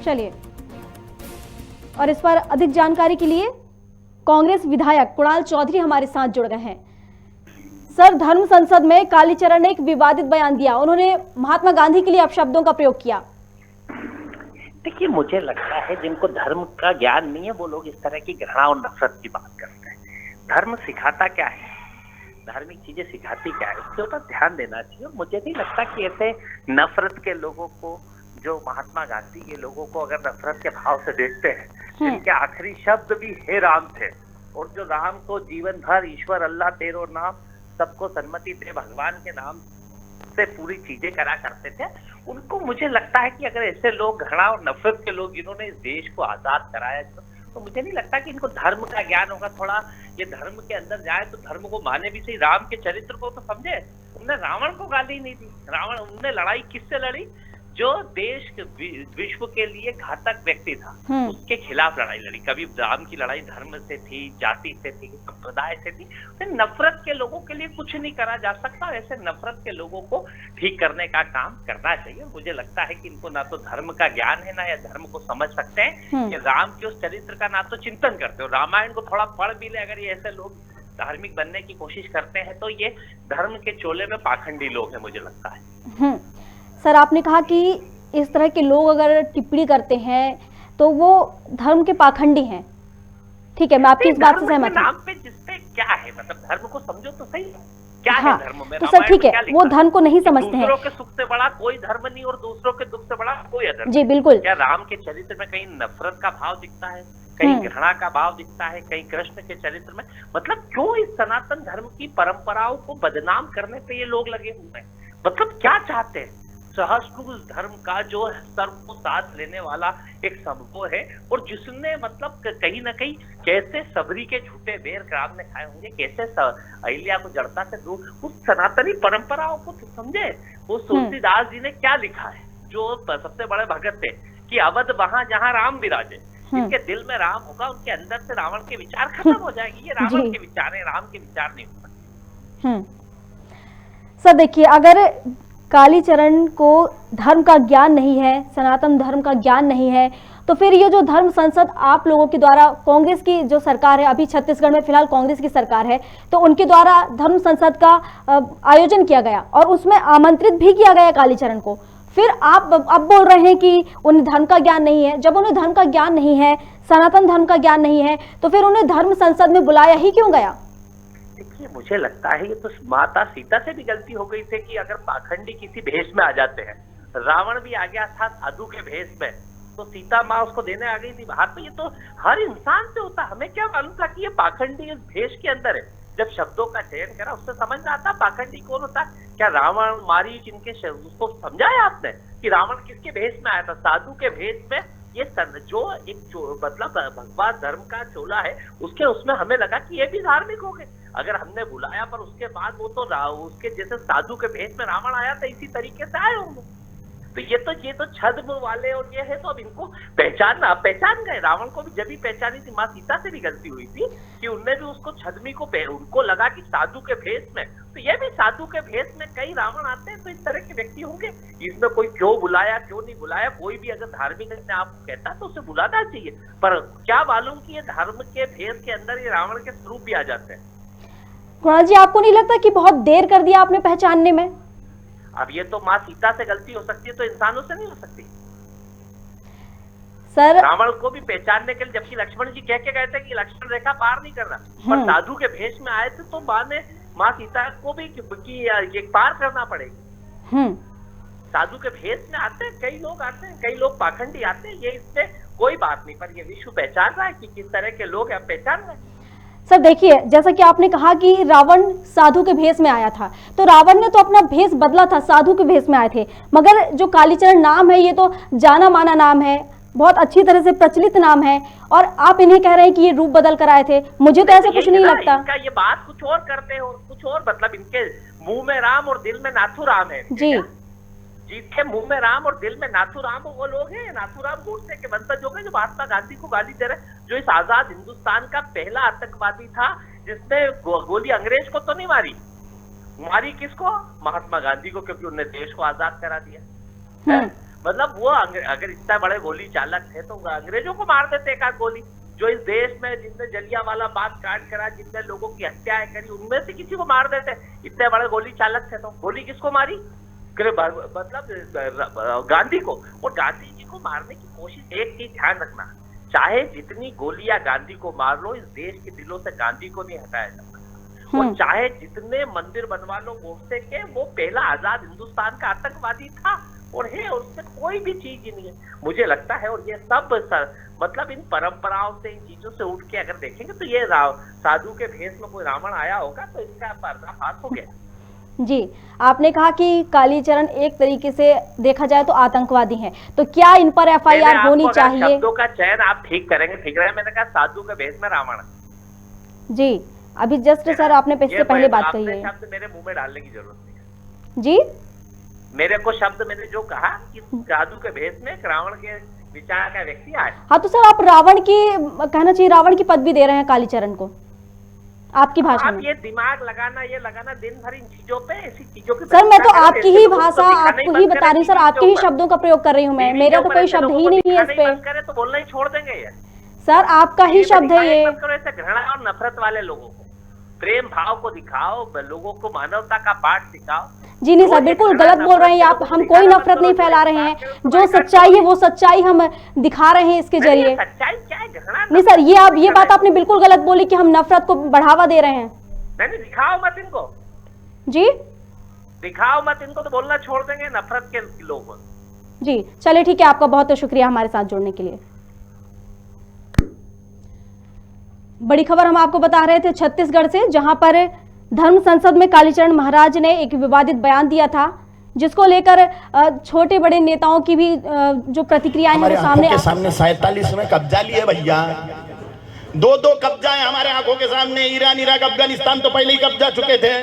चलिए, और इस पर अधिक जानकारी के लिए कांग्रेस विधायक कुणाल चौधरी हमारे साथ जुड़ गए हैं। सर, धर्म संसद में कालीचरण ने एक विवादित बयान दिया, उन्होंने महात्मा गांधी के लिए अपशब्दों का प्रयोग किया। देखिए, मुझे लगता है जिनको धर्म का ज्ञान नहीं है वो लोग इस तरह की घृणा और नफरत की बात करते हैं। धर्म सिखाता क्या है, धार्मिक चीजें सिखाती क्या है, उसके ऊपर ध्यान देना चाहिए। मुझे नहीं लगता कि ऐसे नफरत के लोगों को, जो महात्मा गांधी के लोगों को अगर नफरत के भाव से देखते हैं, जिनके आखिरी शब्द भी हे राम थे, और जो राम को जीवन भर ईश्वर अल्लाह तेरो नाम, सबको सन्मति दे भगवान के नाम से पूरी चीजें करा करते थे, उनको मुझे लगता है कि अगर ऐसे लोग, घृणा और नफरत के लोग जिन्होंने इस देश को आजाद कराया, तो मुझे नहीं लगता कि इनको धर्म का ज्ञान होगा। थोड़ा ये धर्म के अंदर जाए तो धर्म को माने भी सही, राम के चरित्र को तो समझे। उनने रावण को गाली नहीं दी, रावण, उनने लड़ाई किससे लड़ी? जो देश विश्व के लिए घातक व्यक्ति था, उसके खिलाफ लड़ाई लड़ी। कभी राम की लड़ाई धर्म से थी, जाति से थी, संप्रदाय से थी। तो नफरत के लोगों के लिए कुछ नहीं करा जा सकता। ऐसे नफरत के लोगों को ठीक करने का काम करना चाहिए। मुझे लगता है कि इनको ना तो धर्म का ज्ञान है, ना या धर्म को समझ सकते हैं कि राम के उस चरित्र का ना तो चिंतन करते हो। रामायण को थोड़ा पढ़ भी ले अगर ये ऐसे लोग धार्मिक बनने की कोशिश करते हैं, तो ये धर्म के चोले में पाखंडी लोग हैं, मुझे लगता है। सर, आपने कहा कि इस तरह के लोग अगर टिप्पणी करते हैं तो वो धर्म के पाखंडी हैं। ठीक है, मैं आपकी इस बात से सहमत हूं। नाम पे जिसपे क्या है, मतलब धर्म को समझो तो सही क्या है धर्म में। तो सर ठीक है, वो धर्म को नहीं समझते हैं। दूसरों के सुख से बड़ा कोई धर्म नहीं और दूसरों के दुख से बड़ा कोई अधर्म। जी बिल्कुल। क्या राम के चरित्र में कहीं नफरत का भाव दिखता है, कहीं घृणा का भाव दिखता है, कहीं कृष्ण के चरित्र में? मतलब क्यों इस सनातन धर्म की परंपराओं को बदनाम करने पे ये लोग लगे हुए हैं? मतलब क्या चाहते हैं? सहस्त्र धर्म का जो सर्व को साथ लेने वाला एक समूह है, और जिसने मतलब कहीं ना कहीं कैसे सबरी के झूठे बेर राम ने खाए होंगे, कैसे अहिल्या को जड़ता से दूर, उस सनातनी परंपराओं को तो समझे। वो तुलसीदास जी ने क्या लिखा है, जो सबसे बड़े भगत थे, कि अवध वहां जहां राम विराजे, जिनके दिल में राम होगा उनके अंदर से रावण के विचार खत्म हो जाएंगे। ये रावण के विचार है, राम के विचार नहीं होगा। सर देखिए, अगर कालीचरण को धर्म का ज्ञान नहीं है, सनातन धर्म का ज्ञान नहीं है, तो फिर ये जो धर्म संसद आप लोगों के द्वारा, कांग्रेस की जो सरकार है, अभी छत्तीसगढ़ में फिलहाल कांग्रेस की सरकार है, तो उनके द्वारा धर्म संसद का आयोजन किया गया और उसमें आमंत्रित भी किया गया कालीचरण को। फिर आप अब बोल रहे हैं कि उन्हें धर्म का ज्ञान नहीं है। जब उन्हें धर्म का ज्ञान नहीं है, सनातन धर्म का ज्ञान नहीं है, तो फिर उन्हें धर्म संसद में बुलाया ही क्यों गया? देखिए मुझे लगता है ये तो माता सीता से भी गलती हो गई थी कि अगर पाखंडी किसी भेष में आ जाते हैं, रावण भी आ गया था साधु के भेष में, तो सीता माँ उसको देने आ गई थी बाहर। तो ये तो हर इंसान से होता, हमें क्या मालूम था कि ये पाखंडी इस भेष के अंदर है। जब शब्दों का चयन करा उससे समझ में आता पाखंडी कौन होता। क्या रावण मारीच इनके उसको समझाया आपने कि रावण किसके भेष में आया था? साधु के भेष में। ये जो मतलब भगवान धर्म का चोला है उसके उसमें हमें लगा कि ये भी धार्मिक हो गए। अगर हमने बुलाया पर उसके बाद वो तो उसके जैसे साधु के भेष में रावण आया था इसी तरीके से आए होंगे। तो ये तो छद्म वाले और ये है, तो अब इनको पहचान गए। रावण को भी जब भी पहचानी थी, माँ सीता से भी गलती हुई थी कि उनने भी उसको छद्मी को उनको लगा कि साधु के भेष में, तो ये भी साधु के भेष में कई रावण आते हैं। तो इस तरह के व्यक्ति होंगे, इसमें कोई क्यों बुलाया क्यों नहीं बुलाया, कोई भी अगर धार्मिक अपने आप कहता है तो उसे बुलाना चाहिए। पर क्या मालूम कि ये धर्म के भेष के अंदर ये रावण के स्वरूप भी आ जाते हैं। कुणाल जी, आपको नहीं लगता कि बहुत देर कर दिया आपने पहचानने में? अब ये तो माँ सीता से गलती हो सकती है, तो इंसानों से नहीं हो सकती। सर, रावण को भी पहचानने के लिए, जबकि लक्ष्मण जी कह के गए थे कि लक्ष्मण रेखा पार नहीं करना, पर साधु के भेष में आए थे तो माँ सीता को भी ये पार करना पड़ेगा। साधु के भेष में आते हैं, कई लोग आते हैं, कई लोग पाखंडी आते हैं, ये इससे कोई बात नहीं। पर ये विश्व पहचान रहा है कि किस तरह के लोग हैं, पहचान रहे हैं। सर देखिए, जैसा कि आपने कहा कि रावण साधु के भेष में आया था, तो रावण ने तो अपना भेष बदला था, साधु के भेष में आए थे। मगर जो कालीचरण नाम है ये तो जाना माना नाम है, बहुत अच्छी तरह से प्रचलित नाम है, और आप इन्हें कह रहे हैं कि ये रूप बदल कर आए थे। मुझे तो ऐसा कुछ नहीं लगता। इनका ये बात कुछ और करते हो, कुछ और, मतलब इनके मुंह में राम और दिल में नाथुराम है जी। जिनके मुंह में राम और दिल में नाथुराम, वो लोग हैं नाथुराम गोडसे के वंशज हो गए, जो महात्मा गांधी को गाली दे रहे, जो इस आजाद हिंदुस्तान का पहला आतंकवादी था जिसने गोली अंग्रेज को तो नहीं मारी किसको? महात्मा गांधी को, क्योंकि उन्होंने देश को आजाद करा दिया। मतलब वो अगर इतना बड़े गोली चालक थे तो अंग्रेजों को मार देते एक आध गोली। जो इस देश में जिसने जलियांवाला बाग कांड करा, जितने लोगों की हत्याएं करी, उनमें से किसी को मार देते। इतने बड़े गोली चालक थे तो गोली किसको मारी? मतलब गांधी को। और गांधी जी को मारने की कोशिश, एक चीज ध्यान रखना, चाहे जितनी गोलियां गांधी को मार लो, इस देश के दिलों से गांधी को नहीं हटाया जा सकता। और चाहे जितने मंदिर बनवा लो गोडसे के, वो पहला आजाद हिंदुस्तान का आतंकवादी था और है, उससे कोई भी चीज ही नहीं है मुझे लगता है। और ये सब मतलब इन परंपराओं से, इन चीजों से उठ के अगर देखेंगे तो ये साधु के भेष में कोई रावण आया होगा तो इसका पर्दाफाश हो गया। जी, आपने कहा कि कालीचरण एक तरीके से देखा जाए तो आतंकवादी हैं, तो क्या इन पर एफआईआर होनी चाहिए? शब्दों का चयन आप ठीक करेंगे, ठीक रहे। मैंने कहा साधु के भेष में रावण। जी, अभी जस्ट सर आपने इससे पहले बात कही है। शब्द मेरे मुंह में डालने की जरूरत नहीं है जी। मेरे को शब्द मैंने जो कहा कि साधु के भेष में रावण के विचार का व्यक्ति आए। हाँ, तो सर आप रावण की कहना चाहिए, रावण की पदवी दे रहे हैं कालीचरण को आपकी भाषा में। ये दिमाग लगाना, ये लगाना दिन भर इन चीजों पे, ऐसी चीजों की। सर मैं तो आपकी ही भाषा आपको ही बता रही हूँ सर, आपके ही शब्दों का प्रयोग कर रही हूँ मैं, मेरा तो कोई शब्द ही नहीं है इस पे। करे तो बोलना ही छोड़ देंगे ये। सर आपका ही शब्द है ये। ऐसे घृणा और नफरत वाले लोगों को प्रेम भाव को दिखाओ, लोगों को मानवता का पाठ सिखाओ। जी नहीं सर, बिल्कुल गलत बोल रहे हैं आप। हम कोई नफरत नहीं फैला रहे हैं, जो सच्चाई है वो सच्चाई हम दिखा रहे हैं इसके जरिए। सच्चाई क्या है? घृणा नहीं सर, ये बात आपने बिल्कुल गलत बोली कि हम नफरत को बढ़ावा दे रहे हैं। नहीं, दिखाओ मत इनको जी, दिखाओ मत इनको, तो बोलना छोड़ देंगे नफरत के लोग। जी चलिए ठीक है, आपका बहुत बहुत शुक्रिया हमारे साथ जुड़ने के लिए। बड़ी खबर हम आपको बता रहे थे छत्तीसगढ़ से, जहां पर धर्म संसद में कालीचरण महाराज ने एक विवादित बयान दिया था, जिसको लेकर छोटे बड़े नेताओं की भी जो प्रतिक्रियाएं हैं सामने 47 में कब्जा लिए भैया, दो कब्जा है हमारे आंखों के सामने। ईरान, इराक, अफगानिस्तान तो पहले ही कब्जा चुके थे।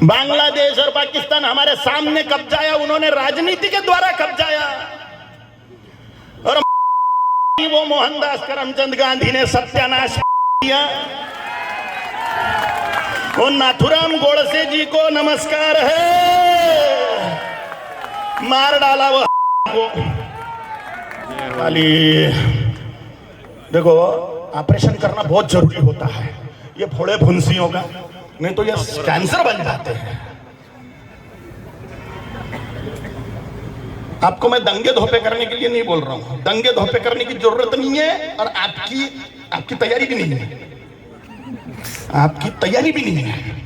बांग्लादेश और पाकिस्तान हमारे सामने कब्जाया, उन्होंने राजनीति के द्वारा कब्जाया। और वो मोहनदास करमचंद गांधी ने सत्यानाश किया। और नाथुराम गोडसे जी को नमस्कार है, मार डाला वो को। देखो, ऑपरेशन करना बहुत जरूरी होता है ये फोड़े फुंसियों का, नहीं तो ये कैंसर बन जाते हैं। आपको मैं दंगे धोपे करने के लिए नहीं बोल रहा हूं, दंगे धोपे करने की जरूरत नहीं है और आपकी तैयारी भी नहीं है। आपकी तैयारी भी नहीं है।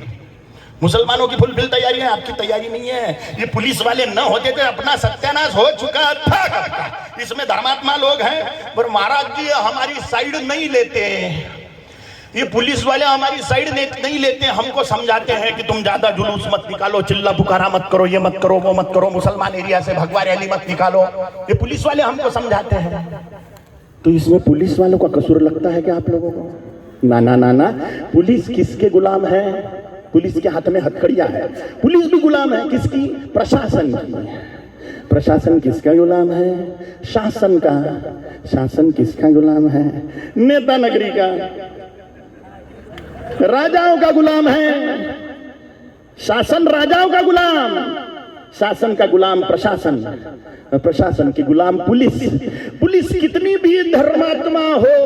मुसलमानों की फुलफिल तैयारी है, आपकी तैयारी नहीं है। ये पुलिस वाले न होते तो अपना सत्यानाश हो चुका था। इसमें धर्मात्मा लोग हैं, पर महाराज जी हमारी साइड नहीं लेते। ये पुलिस वाले हमारी साइड नहीं लेते, हमको समझाते हैं कि तुम ज्यादा जुलूस मत निकालो, चिल्ला पुकारा मत करो, ये मत करो, वो मत करो, मुसलमान एरिया से भगवा रैली मत निकालो। ये पुलिस वाले हमको समझाते हैं। तो इसमें पुलिस वालों का कसूर लगता है क्या आप लोगों को? ना ना ना ना, पुलिस किसके गुलाम है? पुलिस के हाथ में हथकड़ियां है। पुलिस भी गुलाम है किसकी? प्रशासन की। प्रशासन किसका गुलाम है? शासन का। शासन किसका गुलाम है? नेता नगरी का, राजाओं का गुलाम है। शासन राजाओं का गुलाम, शासन का गुलाम प्रशासन, प्रशासन की गुलाम पुलिस। पुलिस कितनी भी धर्मात्मा हो,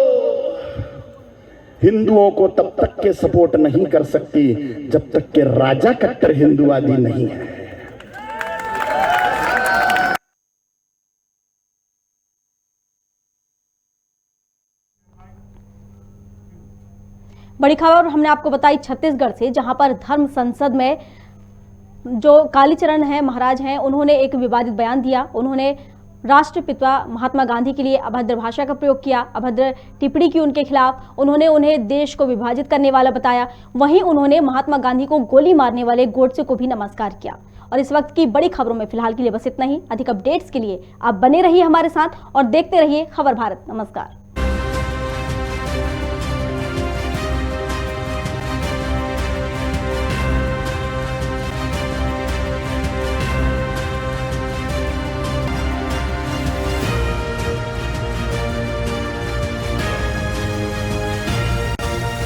हिंदुओं को तब तक के सपोर्ट नहीं कर सकती जब तक के राजा कट्टर हिंदुवादी नहीं है। बड़ी खबर हमने आपको बताई छत्तीसगढ़ से, जहां पर धर्म संसद में जो कालीचरण हैं, महाराज हैं, उन्होंने एक विवादित बयान दिया। उन्होंने राष्ट्रपिता महात्मा गांधी के लिए अभद्र भाषा का प्रयोग किया, अभद्र टिप्पणी की उनके खिलाफ। उन्होंने उन्हें देश को विभाजित करने वाला बताया। वहीं उन्होंने महात्मा गांधी को गोली मारने वाले गोडसे को भी नमस्कार किया। और इस वक्त की बड़ी खबरों में फिलहाल के लिए बस इतना ही। अधिक अपडेट्स के लिए आप बने रहिए हमारे साथ और देखते रहिए खबर भारत। नमस्कार।